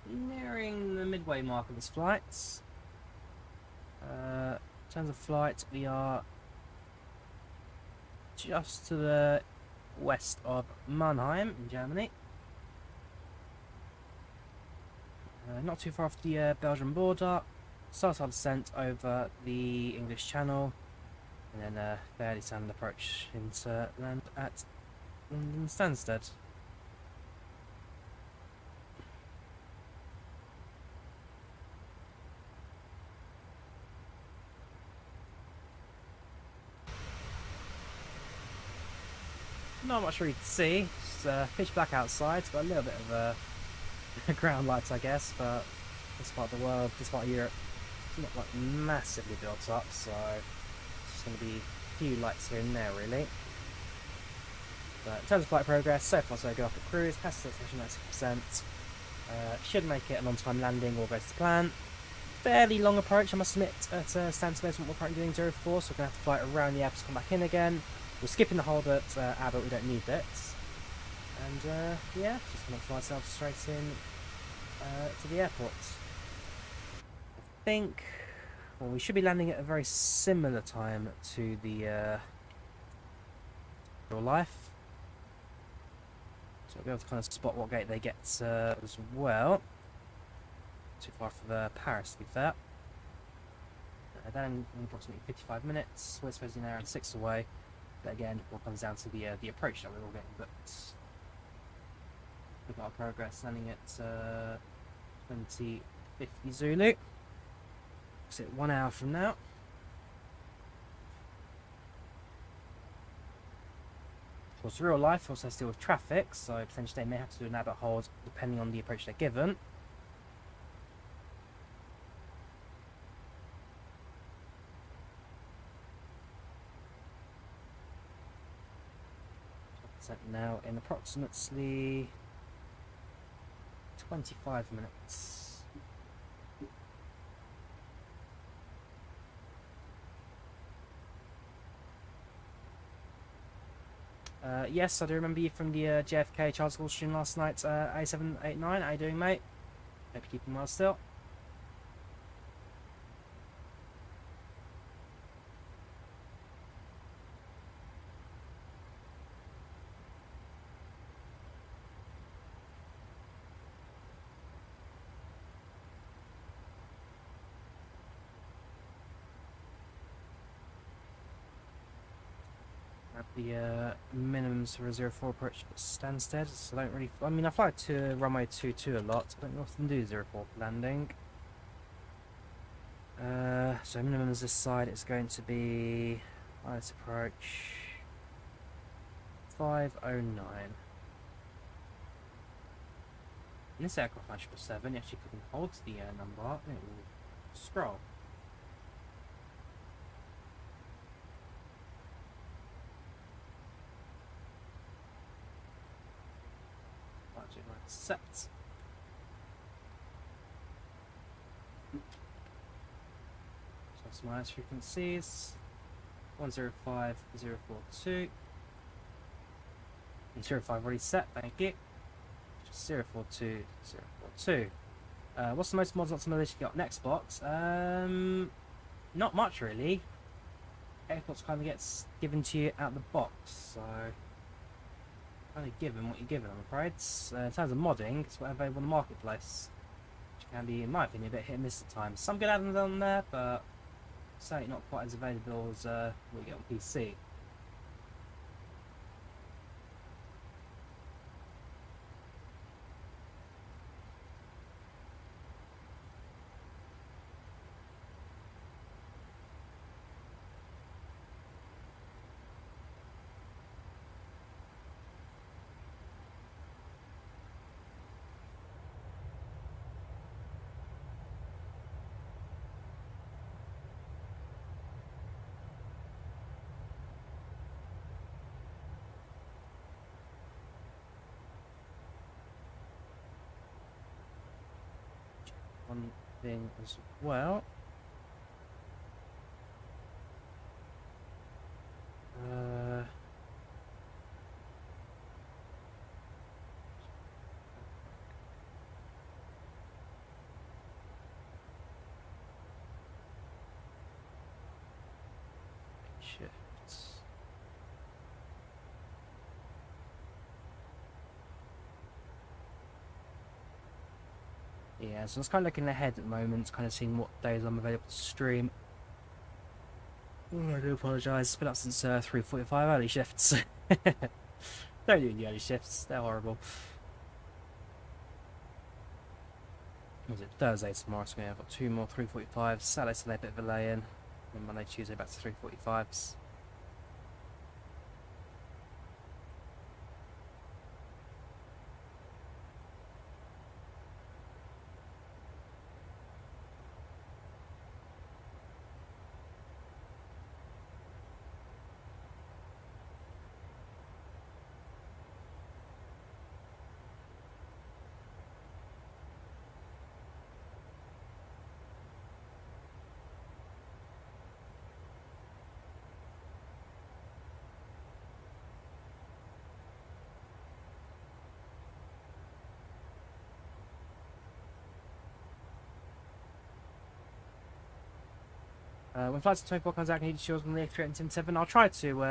nearing the midway mark of this flight. In terms of flight, we are just to the west of Mannheim in Germany. Not too far off the Belgian border. Start our descent over the English Channel, and then a fairly standard approach into land at London Stansted. Not much really to see. It's pitch black outside. It's got a little bit of ground lights, I guess, but this part of the world, this part of Europe, it's not like massively built up, so it's just going to be a few lights here and there, really. But in terms of flight progress, so far so good off at cruise, passenger station at 6%. Should make it an on-time landing, all goes to plan. Fairly long approach, I must admit, at Stansted, what we're currently doing 04, so we're going to have to fly around the Alps, come back in again. We're skipping the hold at Abbott, we don't need it. And yeah, just going to fly ourselves straight in to the airport. I think, well, we should be landing at a very similar time to the real life. So we'll be able to kind of spot what gate they get as well. Too far for Paris, to be fair. Then in approximately 55 minutes, we're supposed to be around 6 away. But again, what comes down to the approach that we're all getting booked. Look at our progress, landing at 2050 Zulu. So 1 hour from now. Of course, real life also has to deal with traffic, so potentially they may have to do an Abbott hold depending on the approach they're given. Now in approximately 25 minutes. Yes, I do remember you from the JFK Charles School stream last night, A789. How you doing, mate? Hope you're keeping well still. The minimums for a 04 approach at Stansted, so I don't really. I mean, I fly to runway 22 a lot, but I don't often do 04 landing. So minimums this side is going to be highest approach 509. In this aircraft 977, you actually couldn't hold the number, and it will scroll. Set. So that's my frequencies 105042 and 05 already set, thank you. Just 042042. What's the most mods optimization you got on Xbox? Not much really. Xbox kind of gets given to you out the box, so kind of given what you're given, I'm afraid. In terms of modding, it's whatever available on the marketplace, which can be, in my opinion, a bit hit and miss at times. Some good add-ons on there, but certainly not quite as available as what you get on PC. One thing as well. Shift. Yeah, so I was kind of looking ahead at the moment, kind of seeing what days I'm available to stream. Oh, I do apologise. It's been up since 3:45 early shifts. Don't do the early shifts, they're horrible. Was it Thursday tomorrow? So yeah, I've got 2 more 3:45s. Saturday, Sunday, a bit of a lay-in. And Monday, Tuesday, back to 3:45s. When Flight 24 comes out, I need to choose on the X3 and Sim 7. I'll try to,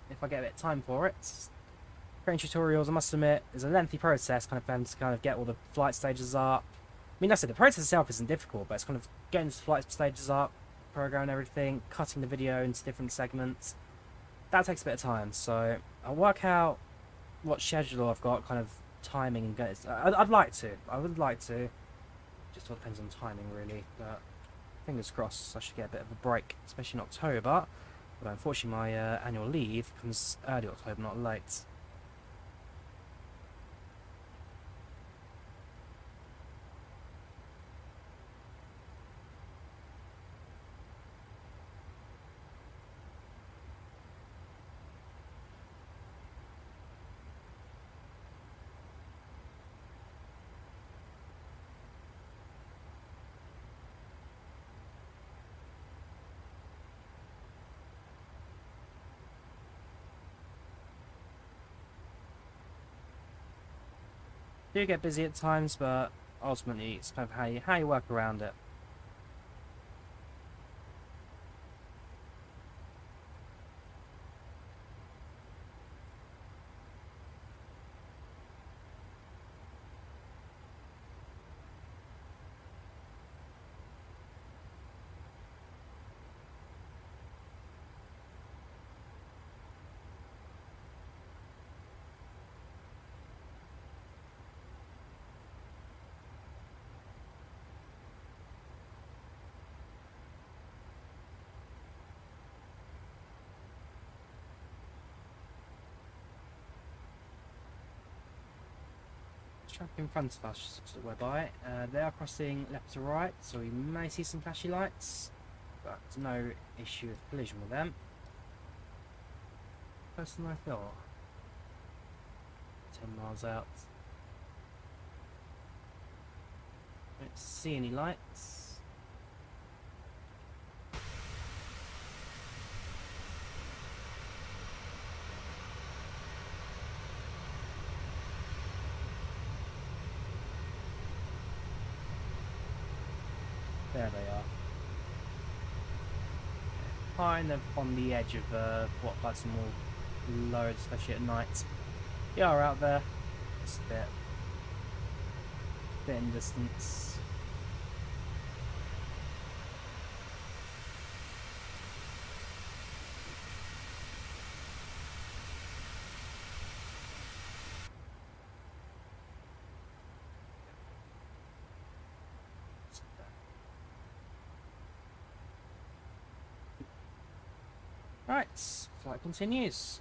if I get a bit of time for it. Creating tutorials, I must admit, is a lengthy process, kind of having to kind of get all the flight stages up. I mean, I said the process itself isn't difficult, but it's kind of getting the flight stages up, programming everything, cutting the video into different segments. That takes a bit of time, so I'll work out what schedule I've got, kind of timing and get it. I'd like to. I would like to. Just all depends on timing, really, but fingers crossed I should get a bit of a break, especially in October. But unfortunately my annual leave comes early October, not late. Do get busy at times, but ultimately it's kind of how you work around it. Track in front of us whereby they are crossing left to right, so we may see some flashy lights, but no issue with collision with them. Closer than I thought. 10 miles out. Don't see any lights. There they are. Kind of on the edge of what like some more loads, especially at night. They are out there. Just a bit in distance. Right, flight continues.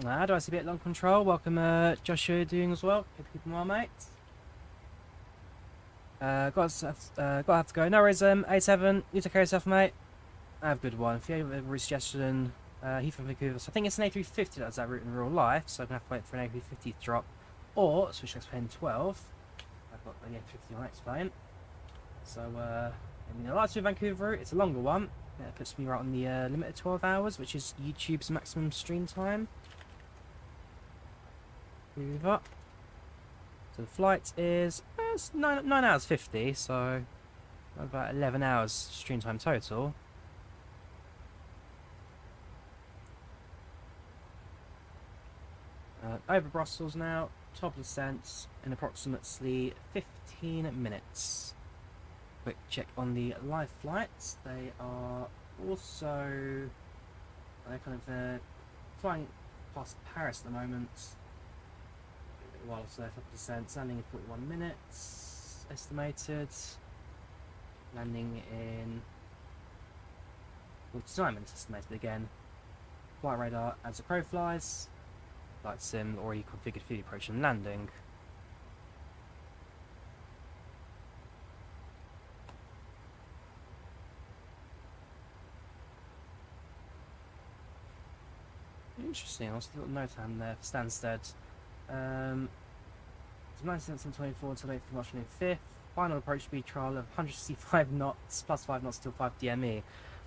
How do I see a bit long control? Welcome, Joshua, doing as well. Good to keep them well, mate. Got to have to go. No worries, A7. You take care of yourself, mate. Have a good one. If you have a suggestion, Heathrow Vancouver. So I think it's an A350 that does that route in real life, so I'm going to have to wait for an A350 to drop. Or switch to plane 12. I've got the A350 on next plane. So, I mean, I like to do Vancouver route. It's a longer one. It puts me right on the limit of 12 hours, which is YouTube's maximum stream time. Move up. So the flight is it's 9 hours 50, so about 11 hours stream time total. Over Brussels now, top of descent in approximately 15 minutes. Quick check on the live flights. They are also flying past Paris at the moment. While it's there, top of descent, landing in 41 minutes estimated. Landing in 49 minutes estimated again. Flight radar as the crow flies. Flight sim already configured for the approach and landing. Interesting, I'll still note down there for Stansted. It's 1924 until 8th of March 25th. Final approach speed trial of 165 knots plus 5 knots till 5 DME.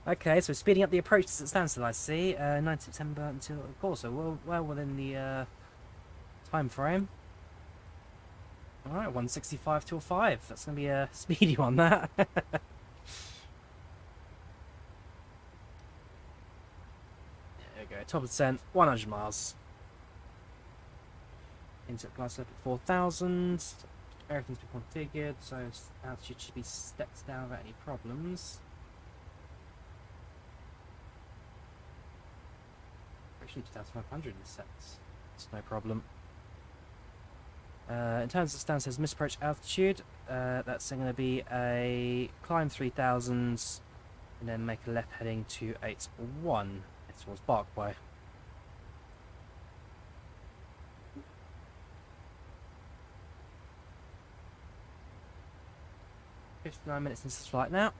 Okay, so speeding up the approaches at Stansted, I see. 9th September until, of course, so well within the time frame. Alright, 165 till 5. That's going to be a speedy one, that. There we go, top of descent, 100 miles. Into class up at 4,000. Everything's been configured, so altitude should be stepped down without any problems. Actually, 2,500 in sets. It's no problem. In terms of Stansted's misapproach altitude, that's going to be a climb 3,000 and then make a left heading to 81 towards Barkway. 59 minutes into the flight now.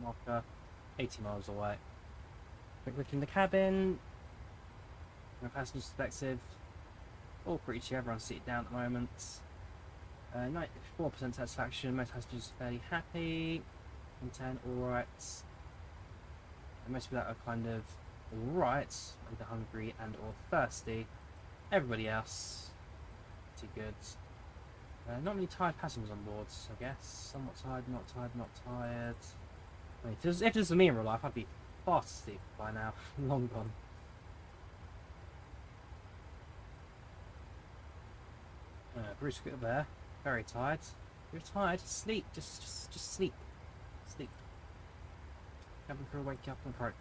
Marker 80 miles away. Quick look in the cabin. From a passenger perspective, all pretty chill, everyone's seated down at the moment. 94% satisfaction, most passengers are fairly happy. And 10, alright. And most people that are kind of alright, either hungry and or thirsty. Everybody else, pretty good. Not many tired passengers on board, I guess. Somewhat tired, not tired, not tired. I mean, if this was me in real life, I'd be fast asleep by now. Long gone. Bruce got there. Very tired. You're tired. Sleep. Just sleep. Sleep. Cabin crew wake up and approach.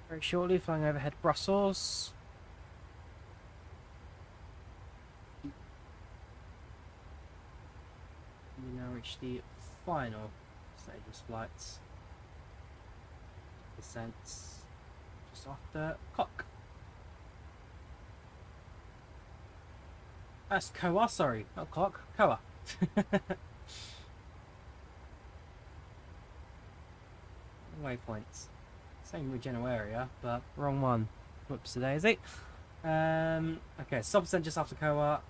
very shortly, flying overhead Brussels. We now reach the final stage of flights. Descents just after Cock. That's Koa, sorry, not Cock, Koa. Waypoints. Same general area, but wrong one. Whoops a daisy. Okay, stop descent just after Koa.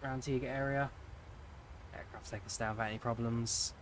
Round Tiga area. Aircraft take us down without any problems.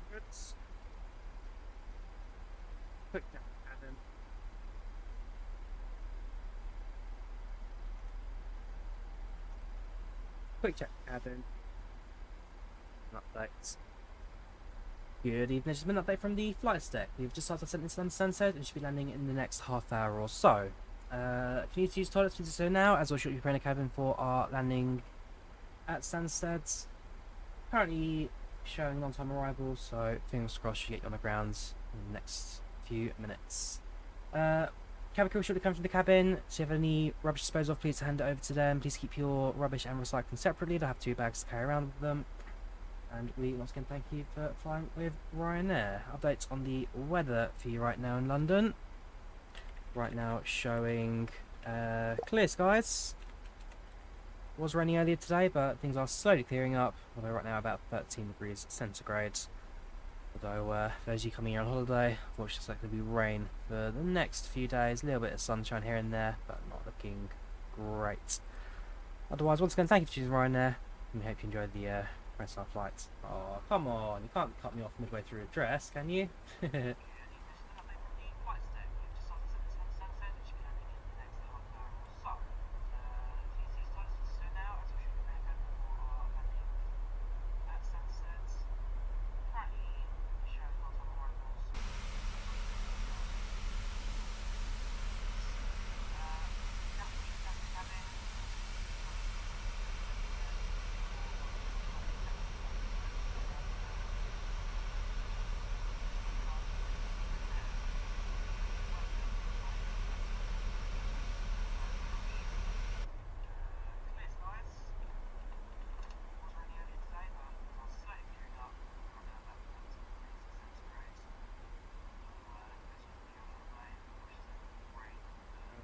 hundreds. Quick down cabin. Quick check cabin. Updates. Good evening, just an update from the flight deck. We've just started ascent into London Stansted and should be landing in the next half hour or so. If you need to use toilets, please do so now, as we'll shoot you preparing a cabin for our landing at Stansted. Currently showing on-time arrival, so fingers crossed you get you on the grounds in the next few minutes. Cabin crew should come from the cabin, so if you have any rubbish to dispose of, please hand it over to them. Please keep your rubbish and recycling separately. They'll have 2 bags to carry around with them. And we once again thank you for flying with Ryanair. Updates on the weather for you right now in London. Right now showing clear skies. It was raining earlier today, but things are slowly clearing up. Although right now about 13 degrees centigrade. Although for those of you coming here on holiday, unfortunately it's likely to be rain for the next few days. A little bit of sunshine here and there, but not looking great. Otherwise, once again, thank you for choosing Ryanair, and we hope you enjoyed the rest of our flight. Oh, come on, you can't cut me off midway through a dress, can you?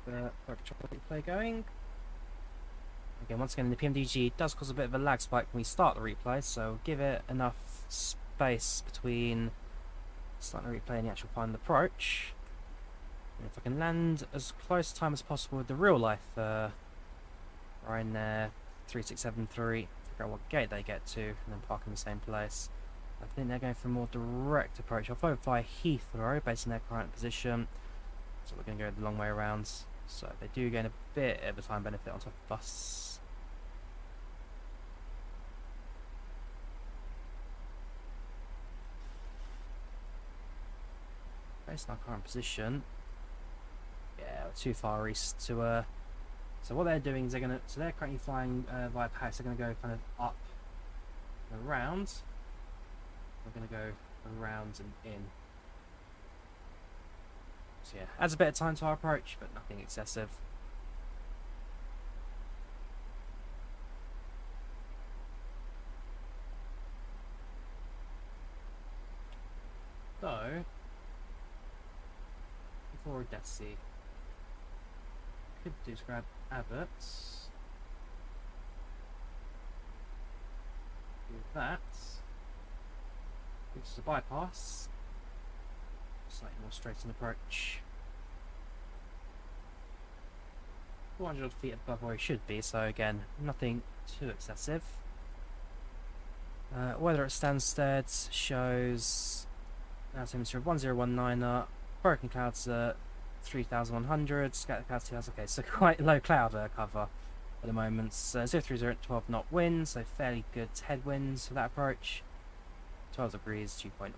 The FlightControlReplay going. Again, once again, the PMDG does cause a bit of a lag spike when we start the replay, so give it enough space between starting the replay and the actual final approach. And if I can land as close time as possible with the real life Ryanair 3673, figure out what gate they get to, and then park in the same place. I think they're going for a more direct approach. I'll follow via Heathrow based on their current position, so we're going to go the long way around. So they do gain a bit of a time benefit on top of bus. Based on our current position, yeah, we're too far east to so what they're doing is they're currently flying via Palis. They're going to go kind of up and around. We're going to go around and in. So yeah, adds a bit of time to our approach, but nothing excessive. So, before Odessa, could do is grab Abbott's. Do that. This is a bypass. Slightly more straight-on approach. 400 feet above where he should be, so again, nothing too excessive. Weather at Stansted shows altimeter of 1019er, broken clouds at 3100, scattered clouds 2000. Okay, so quite low cloud cover at the moment. 030 at 12 knot wind, so fairly good headwinds for that approach. 12 degrees, 2.10.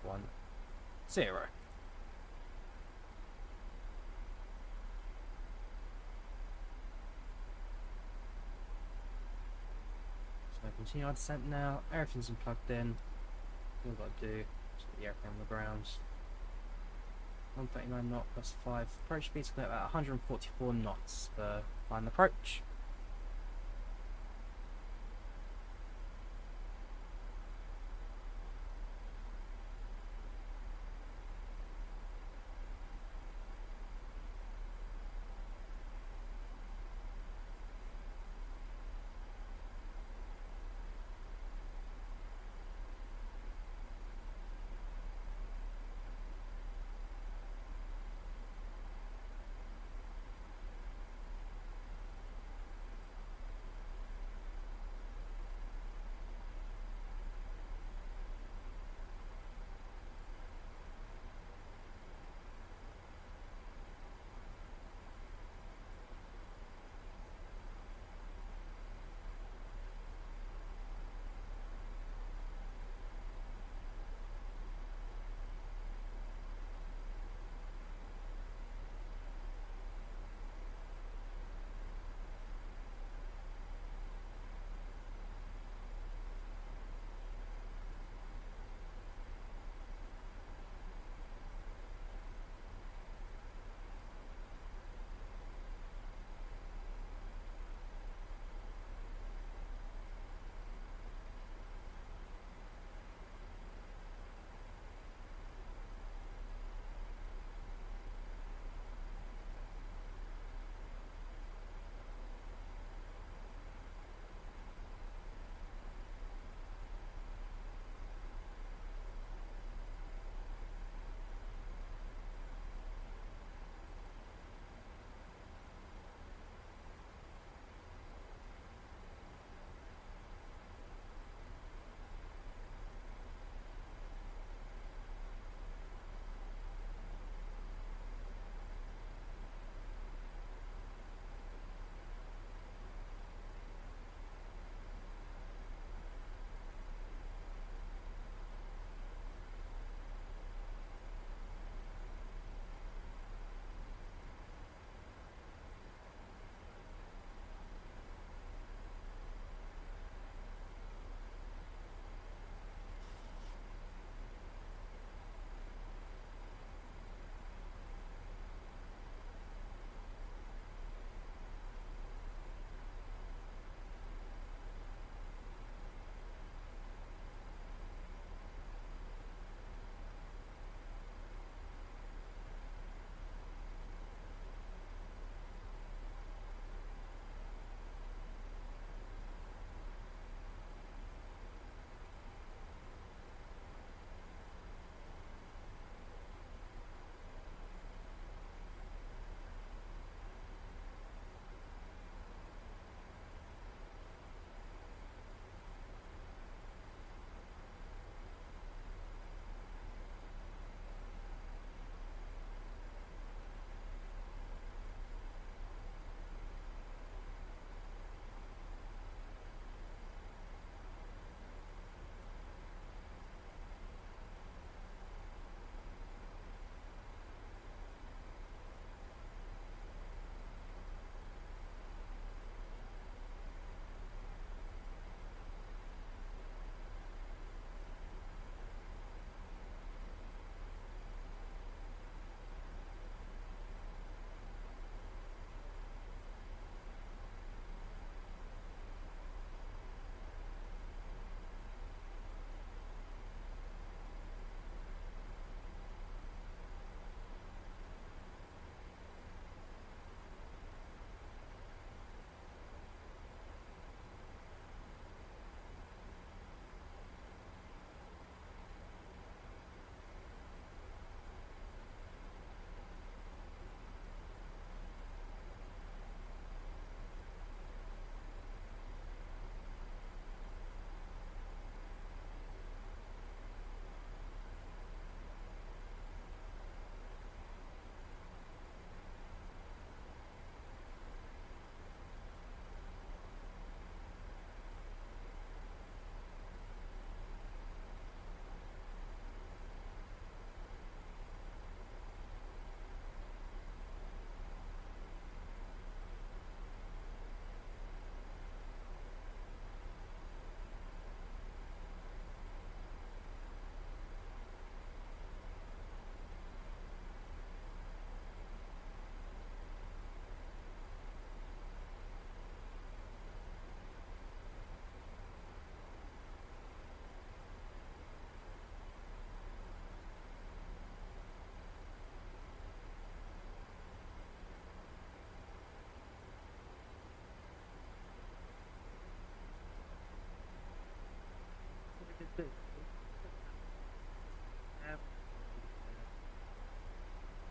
So continue our descent now. Everything's been plugged in. All we've got to do is get the airplane on the ground. 139 knot plus 5 approach speed, so about 144 knots for final approach.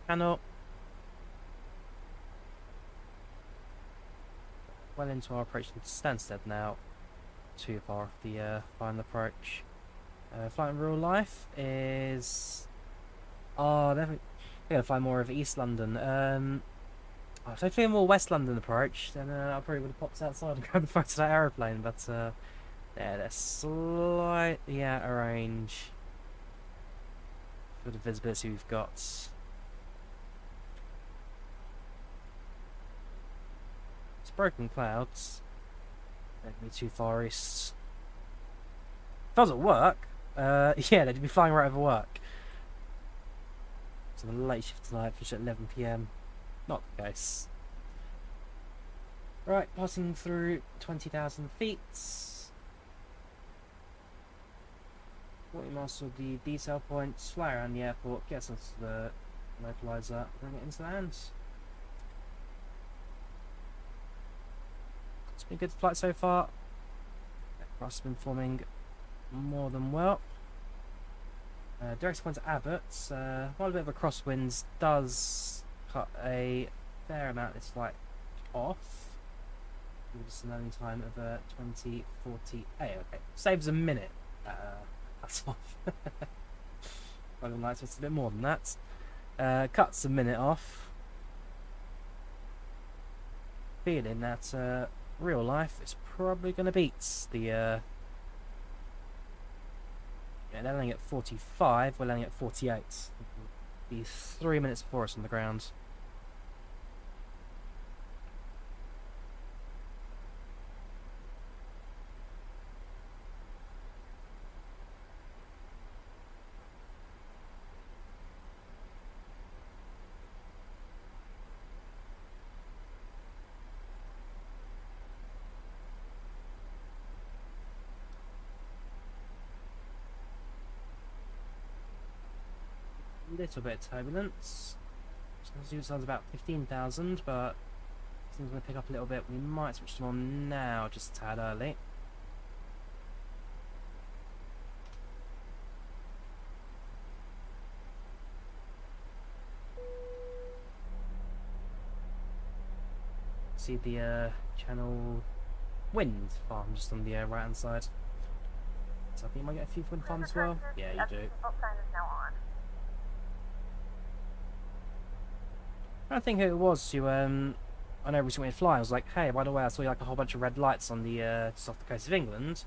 Cannot. Well into our approach to Stansted now. Too far off the final approach. Flight in real life is... Oh, definitely. I'm going to fly more of East London. If I flew more West London approach, then I probably would have popped outside and grabbed the photo of that aeroplane, but yeah, they're slightly out of range for the visibility we've got. It's broken clouds. Don't be too far east. If I was at work, yeah, they'd be flying right over work. So the late shift tonight, finish at 11 PM. Not the case. Right, passing through 20,000 feet. 40 miles to the detail points, fly around the airport, get us onto the localizer, bring it into land. It's been a good flight so far. Aircraft's been forming more than well. Direct point to Abbott. While a bit of a crosswind does cut a fair amount of this flight off. Gives us an landing time of 20:48. Okay, saves a minute. That's off. I don't like it's a bit more than that. Cuts a minute off. Feeling that real life is probably going to beat the. Yeah, they're landing at 45. We're landing at 48. It'll be 3 minutes before us on the ground. Little bit of turbulence. Zoom sounds about 15,000, but things going to pick up a little bit. We might switch them on now, just a tad early. See the channel wind farm just on the right hand side. So I think you might get a few wind farms as well. Yeah, you do. I think who it was who I know recently went flying. I was like, hey, by the way, I saw like a whole bunch of red lights on the just off the coast of England.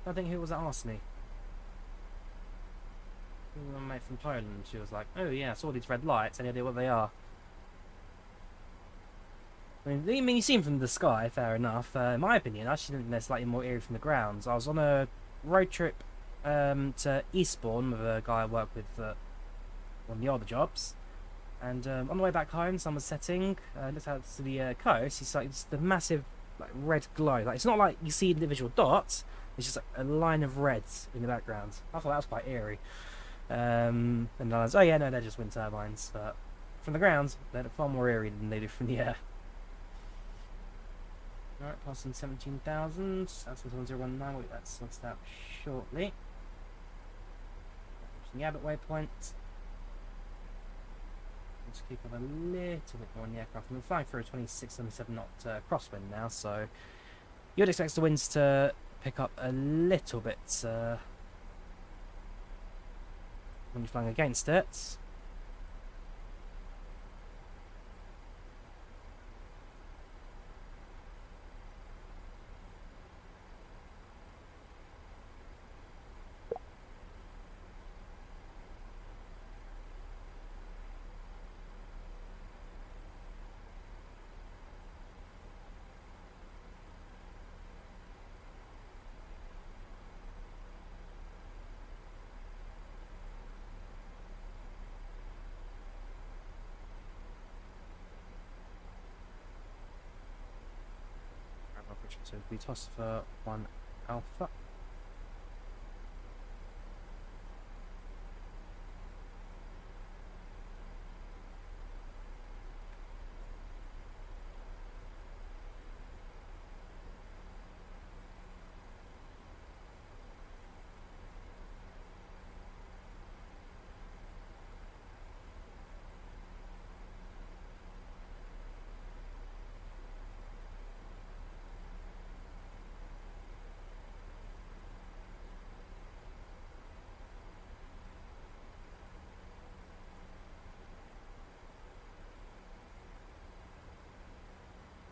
I think who it was that asked me. My mate from Poland. She was like, oh yeah, I saw these red lights. Any idea what they are? I mean, you see them from the sky, fair enough. In my opinion, I actually think they're slightly more eerie from the ground. I was on a road trip to Eastbourne with a guy I work with one of the other jobs. And on the way back home, sun was setting. Looked out to the coast. It's like it's the massive like red glow. Like it's not like you see individual dots. It's just like a line of reds in the background. I thought that was quite eerie. And I was, oh yeah, no, they're just wind turbines. But from the ground, they look far more eerie than they do from the air. Alright, passing 17,000. That's 1019. We'll get that sorted out shortly. The Abbott waypoint. Just keep up a little bit more on the aircraft. We're flying through a 2677 knot crosswind now, so you'd expect the winds to pick up a little bit when you're flying against it. So we toss for 1 alpha.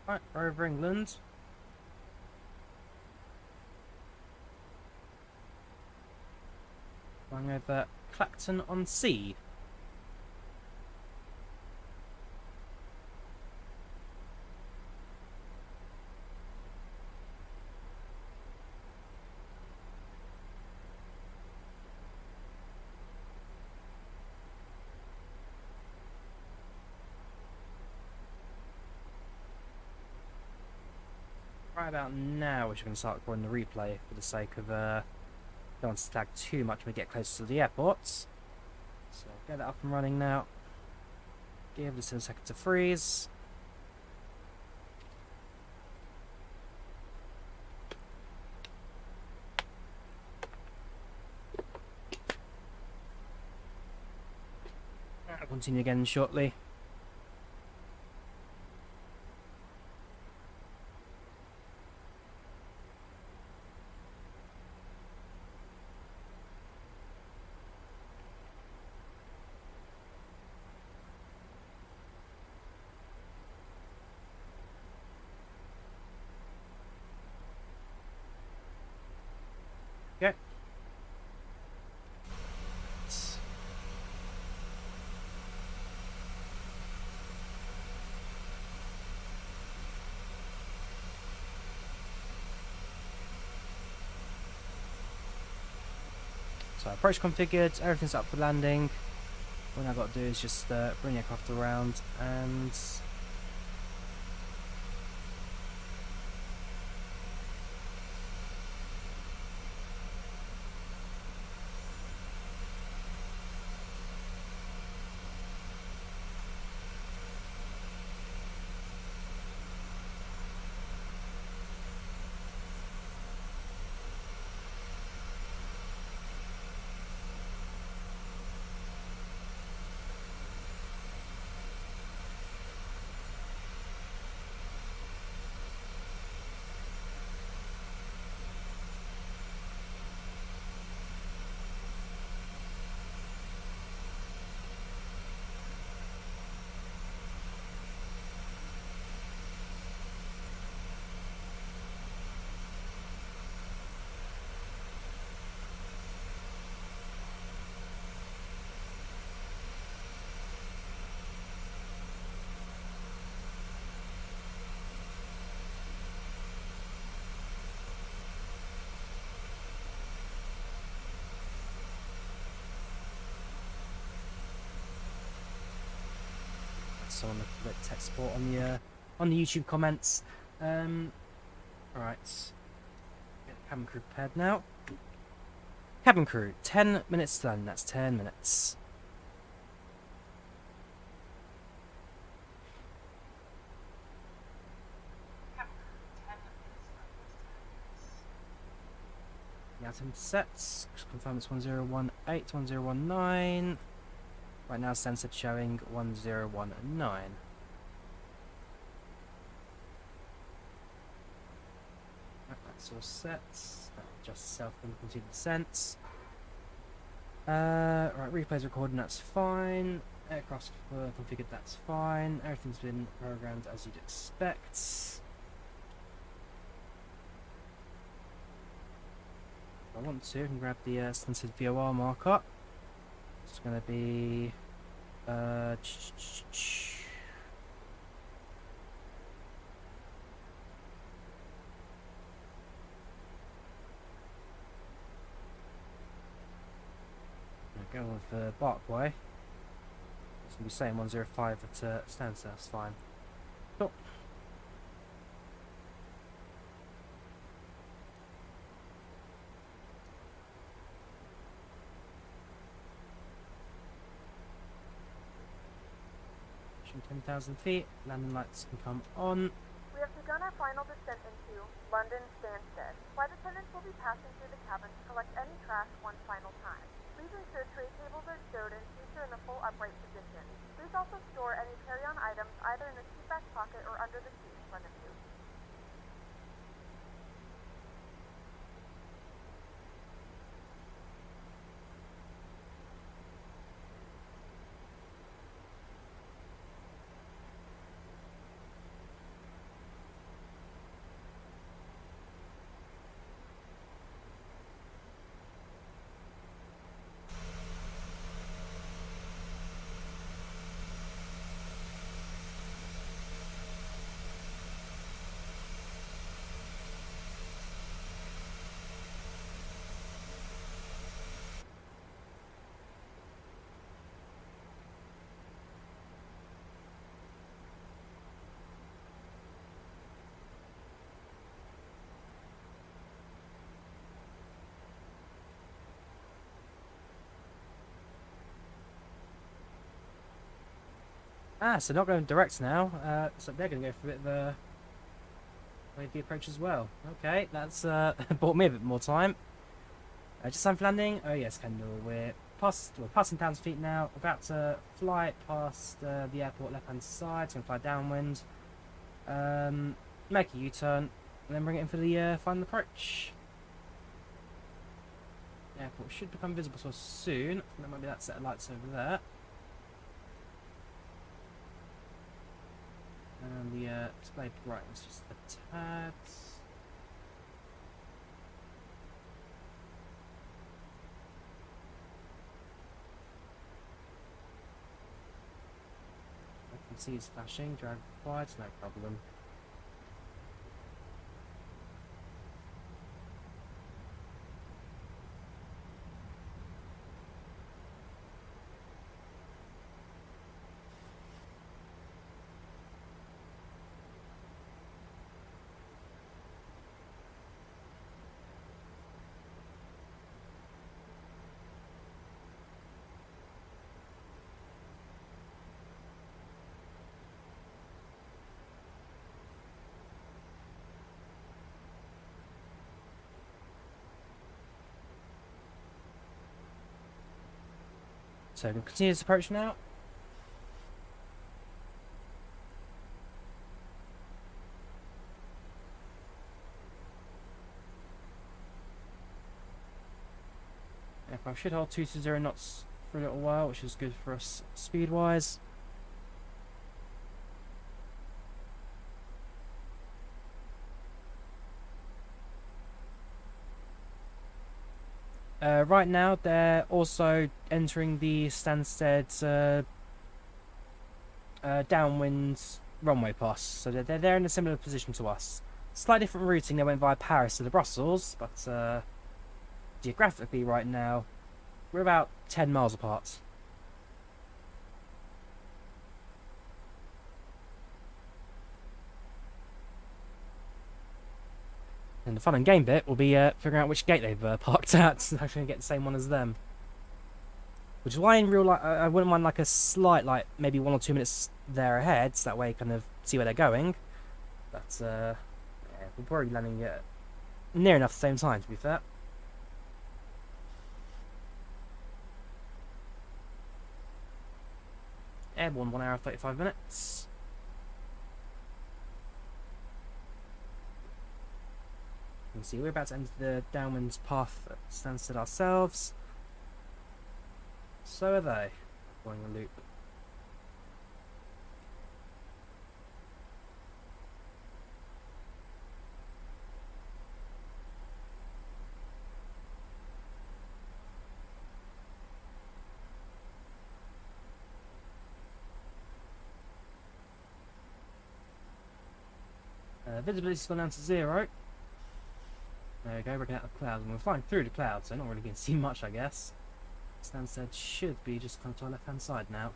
Right, we're over England. Flying over Clacton-on-Sea. Right about now, we're just going to start recording the replay for the sake of don't want to lag too much when we get closer to the airports. So get that up and running now. Give this a second to freeze. I'll continue again shortly. Okay. So approach configured, everything's up for landing. What I've got to do is just bring the aircraft around and so on the tech support on the YouTube comments. Alright. Get the cabin crew prepared now. Cabin crew, 10 minutes to land, that's 10 minutes. The item sets, just confirm it's 1018, 1019. Right now Stansted showing 1019. That's all set. Adjust itself when you continue the descent. Right, replay's recording, that's fine. Aircraft's configured, that's fine. Everything's been programmed as you'd expect. If I want to, I can grab the Stansted VOR marker. It's going to be go with Barkway. It's going to be saying 105 at Stansted, that's fine. Cool. Reaching 10,000 feet, landing lights can come on. We have begun our final descent into London Stansted. Flight attendants will be passing through the cabin to collect any trash one final time. Please ensure tray tables are stowed in future in a full upright position. Please also store any carry-on items either in the seat back pocket or under the seat in front of you. Ah, so not going direct now. So they're going to go for a bit of a wavy approach as well. Okay, that's bought me a bit more time. Just time for landing. Oh yes, Kendall. We're passing 1,000 feet now. About to fly past the airport left-hand side. So going to fly downwind. Make a U-turn, and then bring it in for the final approach. The airport should become visible to us soon. There might be that set of lights over there. And the display brightness just a tad. I can see it's flashing. Drag required, no problem. So we'll continue this approach now. Aircraft should hold 220 knots for a little while, which is good for us speed-wise. Right now, they're also entering the Stansted downwind runway pass, so they're in a similar position to us. Slightly different routing. They went via Paris to Brussels, but geographically, right now, we're about 10 miles apart. And the fun and game bit will be figuring out which gate they've parked at, so I'm going to get the same one as them. Which is why in real life I wouldn't mind like a slight, like maybe 1 or 2 minutes there ahead, so that way kind of see where they're going. But yeah, we'll probably be landing near enough at the same time, to be fair. Airborne 1 hour 35 minutes. You can see we're about to enter the downwind path at Stansted ourselves. So are they. Going a loop. Visibility's gone down to 0. There we go, working out the clouds, and we're flying through the clouds, so not really going to see much, I guess. Stansted should be just kind of to our left-hand side now.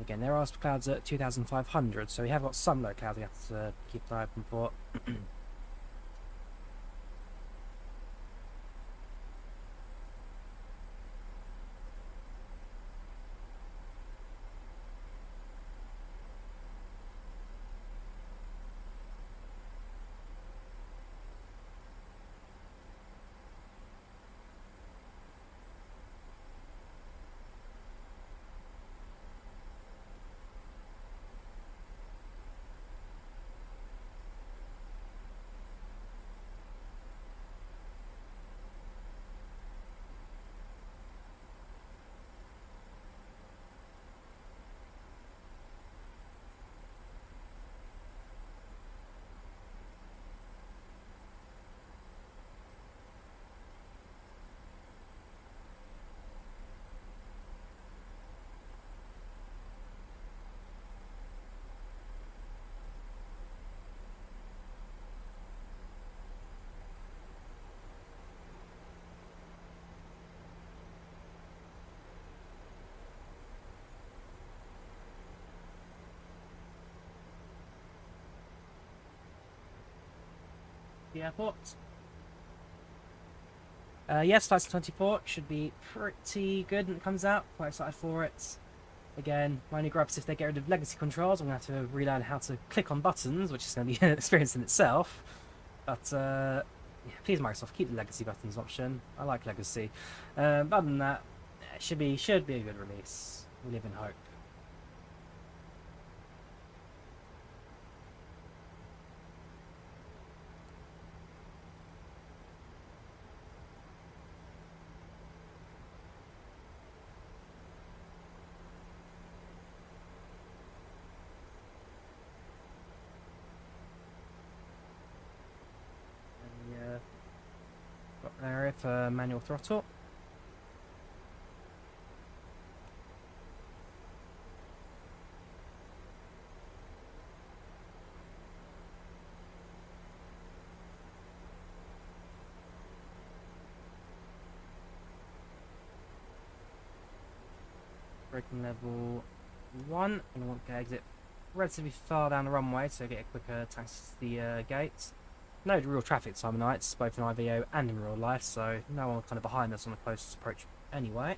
Again, there are clouds at 2,500, so we have got some low clouds we have to keep an eye open for. The airport. Yes, Flight Sim 24 should be pretty good when it comes out. Quite excited for it. Again, my only gripe is if they get rid of legacy controls, I'm going to have to relearn how to click on buttons, which is going to be an experience in itself. But, yeah, please Microsoft, keep the legacy buttons option. I like legacy. But other than that, it should be a good release. We live in hope. Got an area for manual throttle. Braking level 1, and I want to exit relatively far down the runway so get a quicker taxi to the gates. No real traffic time of nights, both in IVAO and in real life, so no one kind of behind us on the closest approach anyway.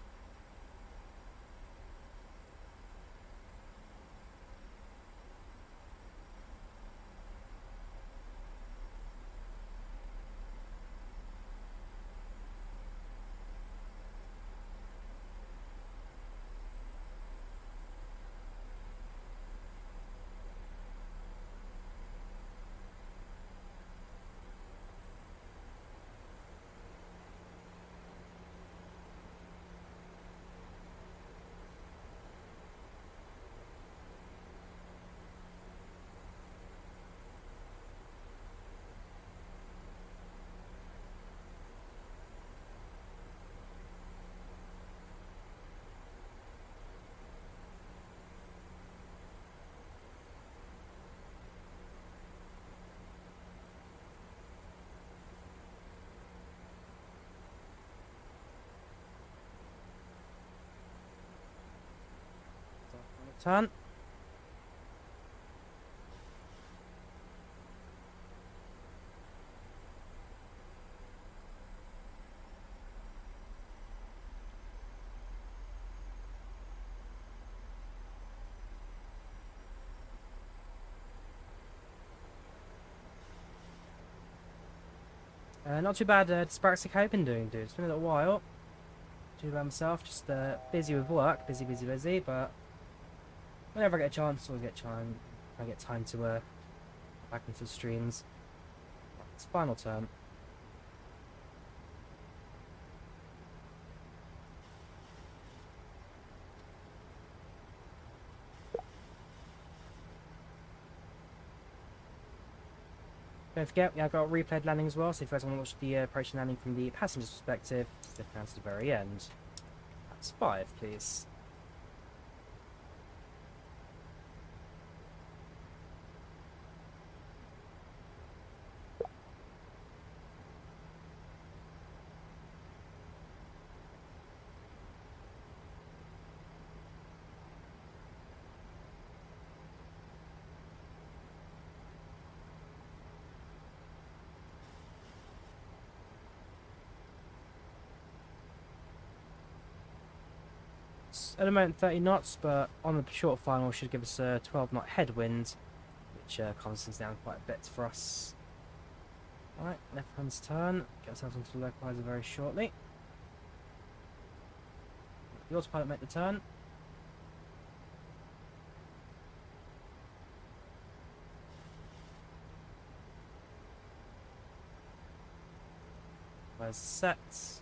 Turn. Not too bad, Dyspraxic. How you been doing, dude? It's been a little while. Too bad myself, just busy with work, busy, but whenever I get a chance, always get time. I get time to back into the streams. It's final turn. Don't forget, I've got replayed landing as well, so if you guys want to watch the approach and landing from the passenger's perspective, stick down to the very end. That's 5, please. At the moment 30 knots, but on the short final should give us a 12 knot headwind, which calms things down quite a bit for us. Alright, left hand's turn, get ourselves onto the localizer very shortly. The autopilot make the turn. Where's the sets?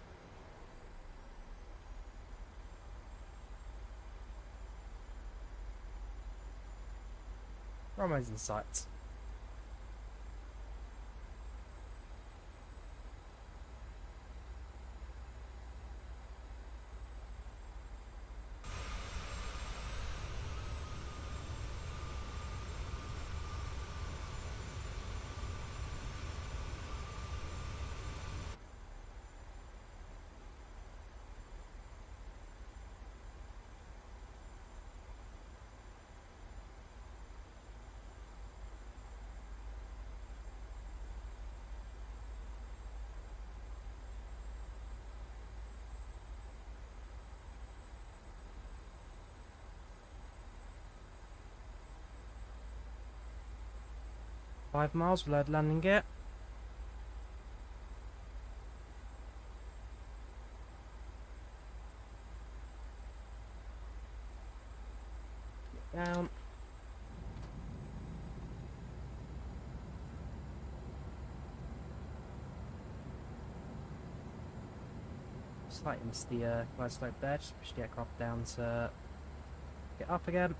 Runway's in sight. 5 miles, we'll load landing gear. Down. Slightly missed the glide slope there, just push the aircraft down to get up again.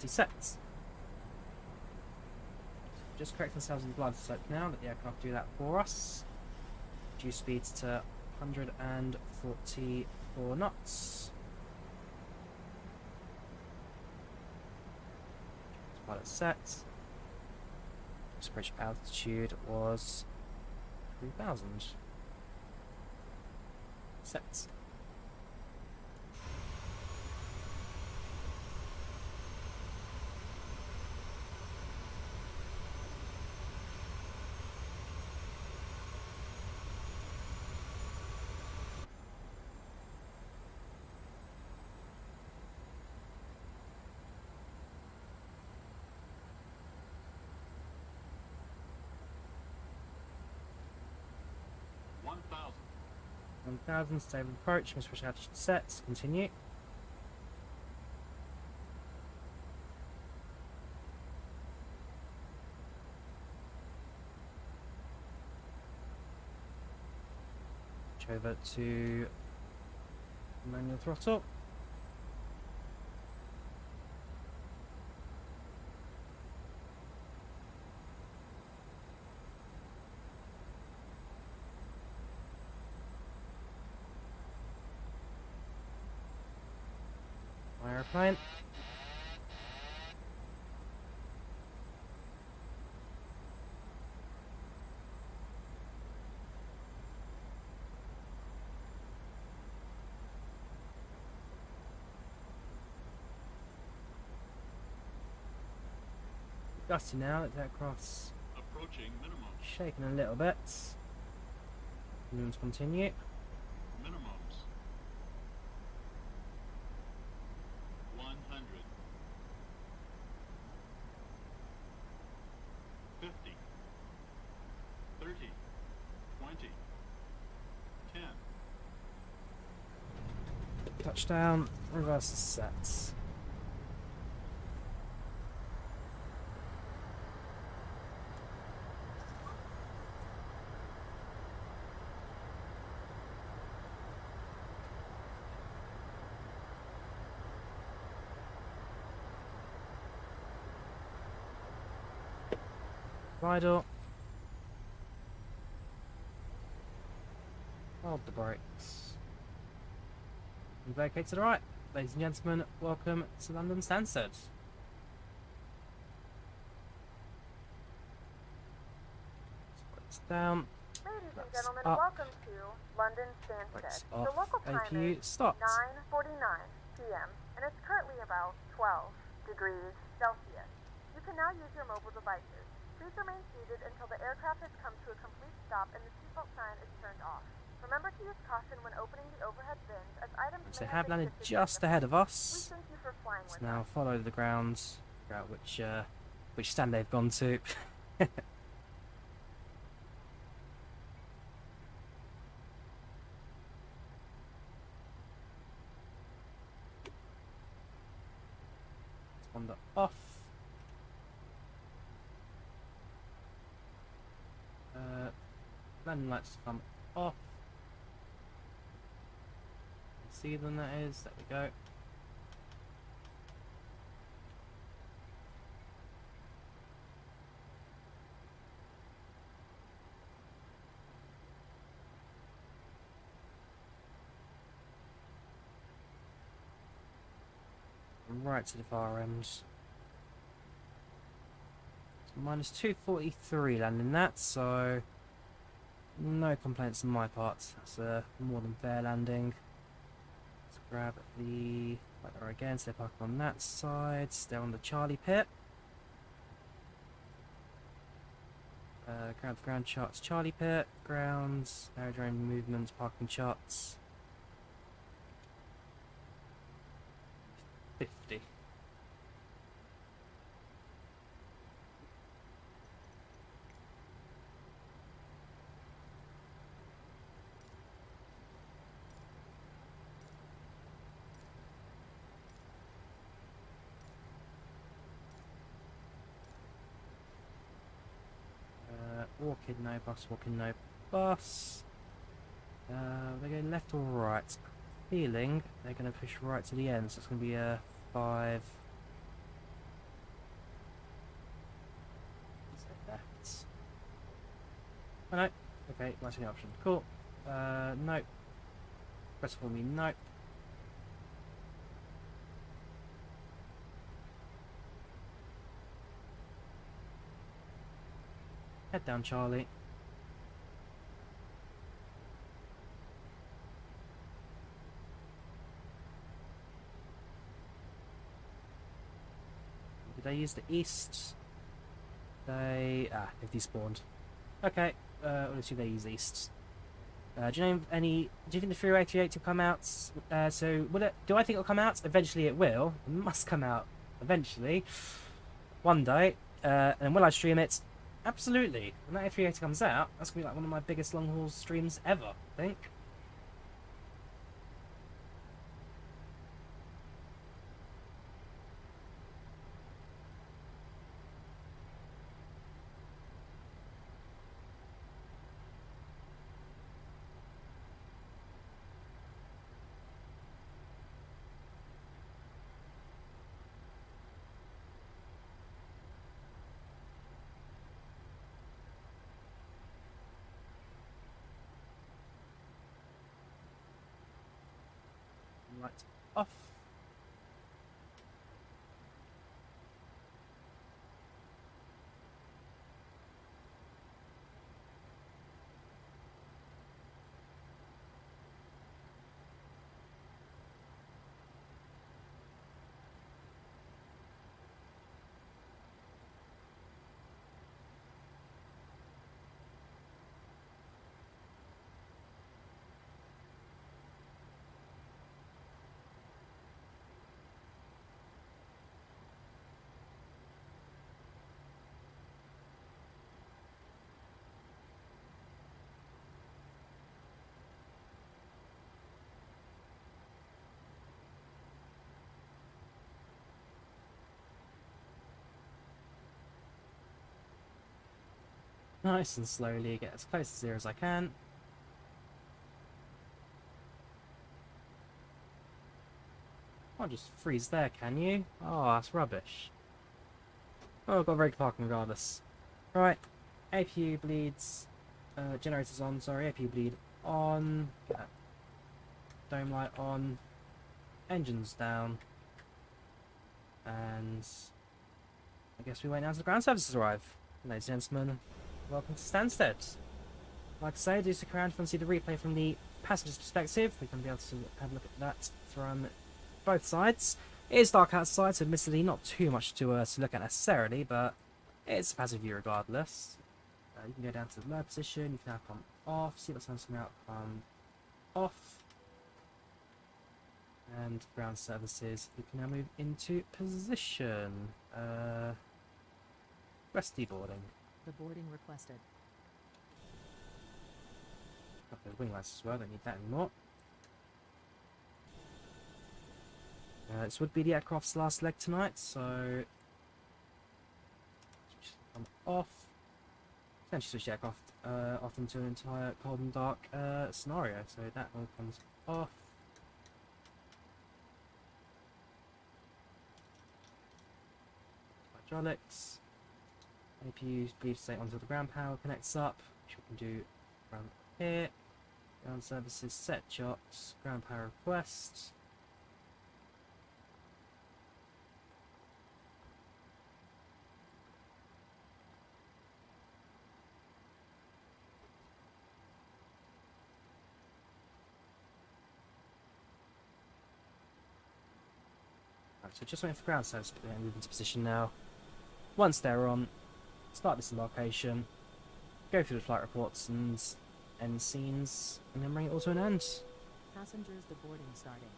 Seconds. Just correct ourselves in glide slope now, let the aircraft do that for us. Reduce speeds to 144 knots. Pilot set. Bridge altitude was 3,000. Set. $1,000. 1,000, stable approach, switch altitude set, continue. Switch over to manual throttle. Airplane. Gusty now, that aircraft's Approaching minimum. shaking a little bit. And continue. Minimums. 100. 50. 30. 20. 10. Touchdown, reverse the sets. Idle. Hold the brakes. And vacate to the right. Ladies and gentlemen, welcome to London Stansted. Put this down. Ladies and That's gentlemen, up. welcome to London Stansted. Brakes The off. local time APU is stopped. 9:49 p.m. and it's currently about 12 degrees Celsius. You can now use your mobile devices. Please remain seated until the aircraft has come to a complete stop and the seatbelt sign is turned off. Remember to use caution when opening the overhead bins as items So may they have been landed shifted just during ahead the of flight. us. We thank you for flying So with now us. follow the ground, figure out which stand they've gone to. Wander off. Landing lights come off. See them, that is. There we go. Right to the far end. So minus 243 landing that, so no complaints on my part. That's a more than fair landing. Let's grab the Like there again, so parking on that side, still on the Charlie pit. Ground for ground shots, Charlie pit, grounds, aerodrome movements, parking shots. 50. Walk in, no bus, walk in, no bus. They're going left or right? Feeling they're going to push right to the end, so it's going to be a 5. Left. Oh no. Okay, that's the option. Cool. Nope. Press for me, nope. Head down, Charlie. Did they use the east? They they've despawned. Okay, let's see they use east. Do you know any? Do you think the 388 will come out? So will it? Do I think it'll come out? Eventually, it will. It must come out eventually, one day. And will I stream it? Absolutely. When that 380 comes out, that's gonna be like one of my biggest long haul streams ever, I think. Light off. Nice and slowly get as close to 0 as I can. Can't just freeze there, can you? Oh, that's rubbish. Oh, I've got very good parking regardless. Right, APU bleeds. Generators on, sorry, APU bleed on. Get that dome light on. Engines down. And I guess we wait now until the ground services arrive. Ladies and gentlemen, welcome to Stansted. Like I say, do stick around if you want to see the replay from the passenger's perspective. We're going to be able to have a look at that from both sides. It is dark outside, so admittedly not too much to look at necessarily, but it's a passive view regardless. You can go down to the low position, you can have come off, see what's coming out off. And ground services, you can now move into position. Resty boarding. The boarding requested. Got the wing lights as well, don't need that anymore. This would be the aircraft's last leg tonight, so come off. Essentially switch the aircraft off into an entire cold and dark scenario, so that all comes off. Hydraulics. APUs bleed to stay until the ground power connects up, which we can do around here. Ground services, set shots, ground power request. Right, so just waiting for ground service to move into position now. Once they're on, start disembarkation, go through the flight reports and end scenes, and then bring it all to an end. Passengers deboarding starting.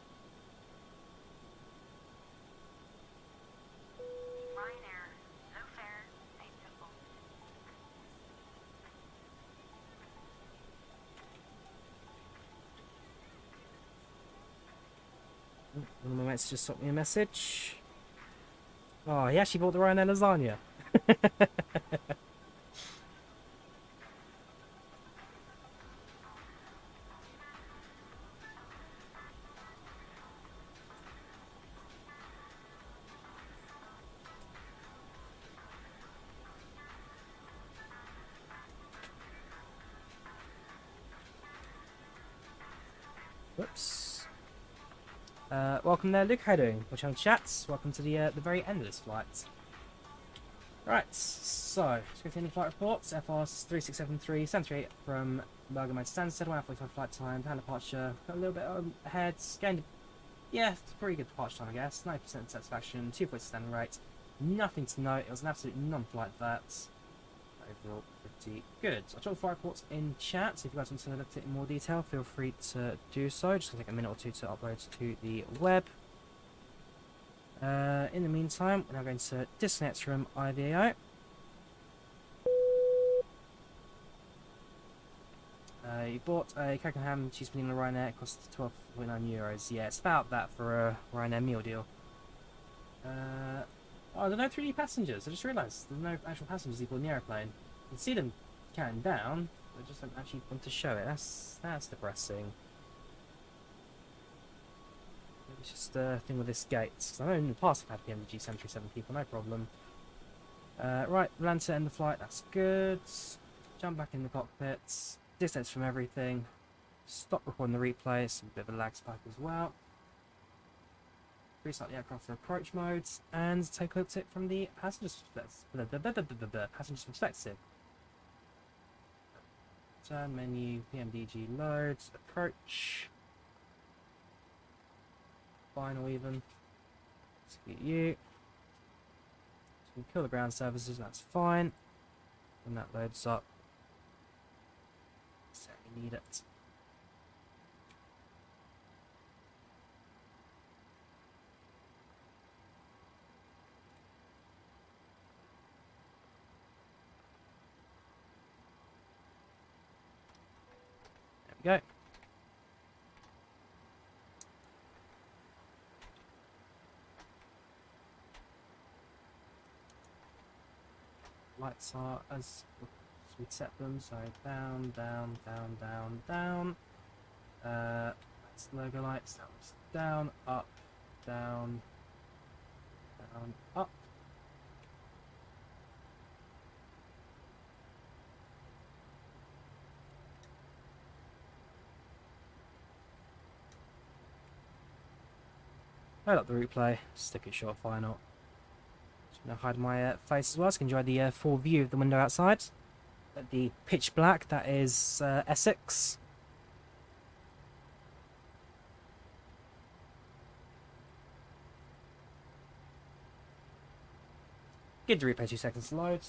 Ryanair, low fare, 8 people. One of my mates just sent me a message. Oh, he actually bought the Ryanair lasagna. Whoops. Welcome there, Luke. How you doing? Watch on chats. Welcome to the very end of this flight. Right, so let's go through the flight reports. FRS 3673, 78 from Bergamo to Stansted, 1.45 flight time, plan departure, got a little bit ahead, gained, yeah, pretty good departure time I guess, 90% satisfaction, 2 points standing rate, nothing to note, it was an absolute non-flight that. Overall, pretty good. So I'll drop the flight reports in chat, so if you guys want to look at it in more detail, feel free to do so, just going to take a minute or two to upload to the web. In the meantime, we're now going to disconnect from IVAO. You bought a cake and ham cheese pudding on Ryanair, it cost €12.49. Yeah, it's about that for a Ryanair meal deal. Oh, there are no 3D passengers. I just realised there's no actual passengers equal in the aeroplane. You can see them counting down, but I just don't actually want to show it. That's depressing. It's just a thing with this gate. Because I know in the past I've had PMDG 737 people, no problem. Right, Volanta end the flight, that's good. Jump back in the cockpits. Distance from everything. Stop recording the replay, it's a bit of a lag spike as well. Restart the aircraft for approach modes, and take a look at it from the passenger's perspective. Turn menu, PMDG loads, approach. Final even. Let's get you. So we can kill the ground services, that's fine. When that loads up. So we need it. There we go. Lights are as we set them, so down, down, down, down, down. That's logo lights, that was down, up, down, down, up. Load up the replay, stick it short final. Just gonna hide my face as well, so you can enjoy the full view of the window outside. The pitch black, that is Essex. Give the replay 2 seconds to load.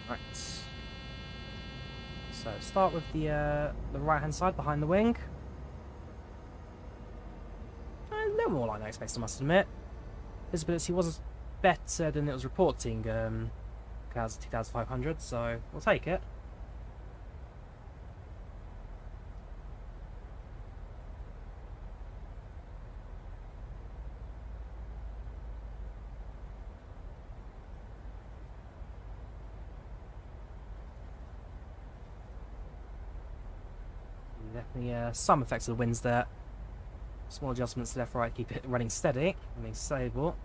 Right. So start with the right hand side behind the wing. A little more like I expected, I must admit. Visibility was better than it was reporting, 2,500, so we'll take it. Definitely some effects of the winds there. Small adjustments left, right, keep it running steady, running stable.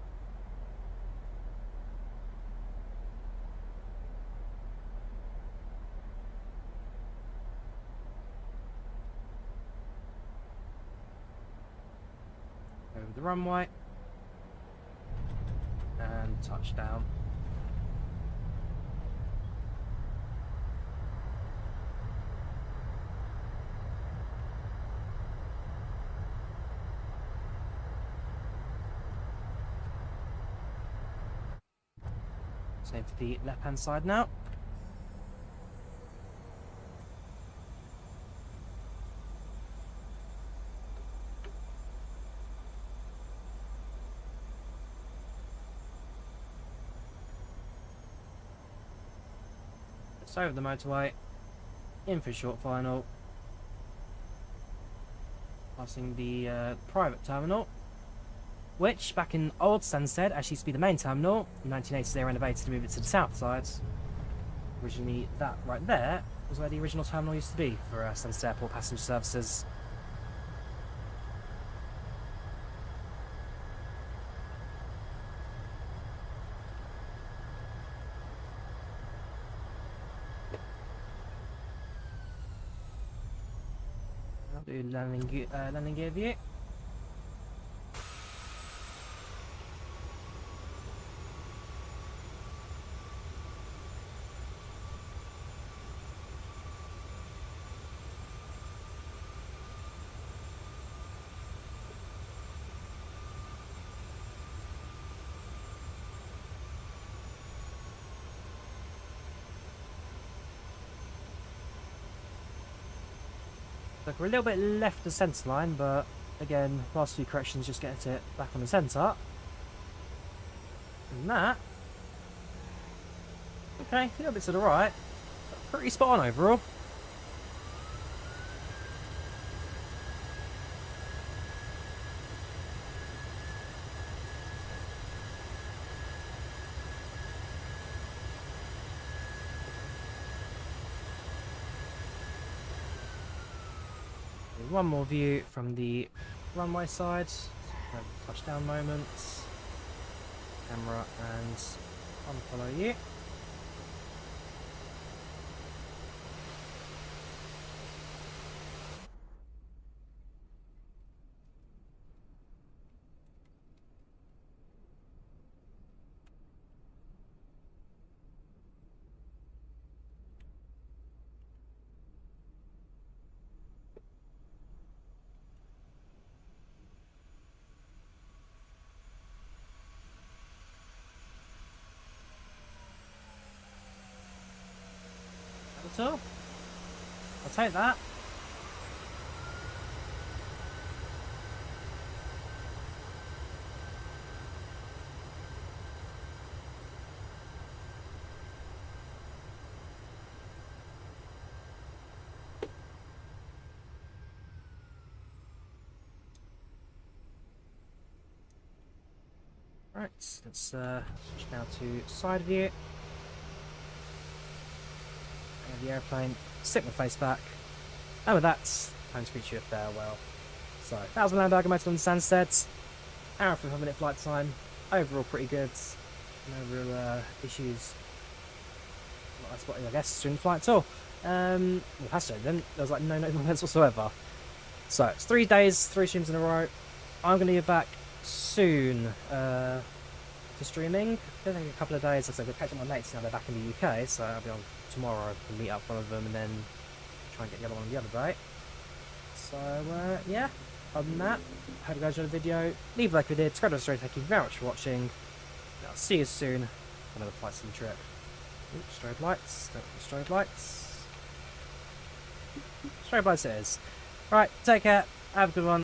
Over the runway. And touchdown. Same for the left-hand side now. It's over the motorway, in for a short final, passing the private terminal, which back in old Stansted actually used to be the main terminal. In 1980s they renovated to move it to the south side. Originally that right there was where the original terminal used to be for Stansted Airport passenger services. I'll do landing gear view. Look, we're a little bit left of the centre line, but again, last few corrections just getting it back on the centre. And that, okay, a little bit to the right, but pretty spot on overall. One more view from the runway side, touchdown moments, camera, and unfollow you. So, I'll take that. Right, let's switch now to side view. The airplane, stick my face back, and with that, time to reach you a farewell. So, that was Milan Bergamo to London Stansted. Hour and 45-minute flight time. Overall, pretty good. No real issues. Not I spotted, I guess, during the flight at all. Well, passenger didn't. There was like no events whatsoever. So, it's 3 days, 3 streams in a row. I'm going to be back soon to streaming. I think a couple of days. Like I said, we'll catch up with my mates now. They're back in the UK, so I'll be on tomorrow to meet up one of them and then try and get the other one the other day. So yeah, other than that, hope you guys enjoyed the video. Leave a like if you did, subscribe to the story. Thank you very much for watching. I'll see you soon for another flight sim trip. Oops, strobe lights, strobe lights. Strobe lights it is. Right, take care, have a good one.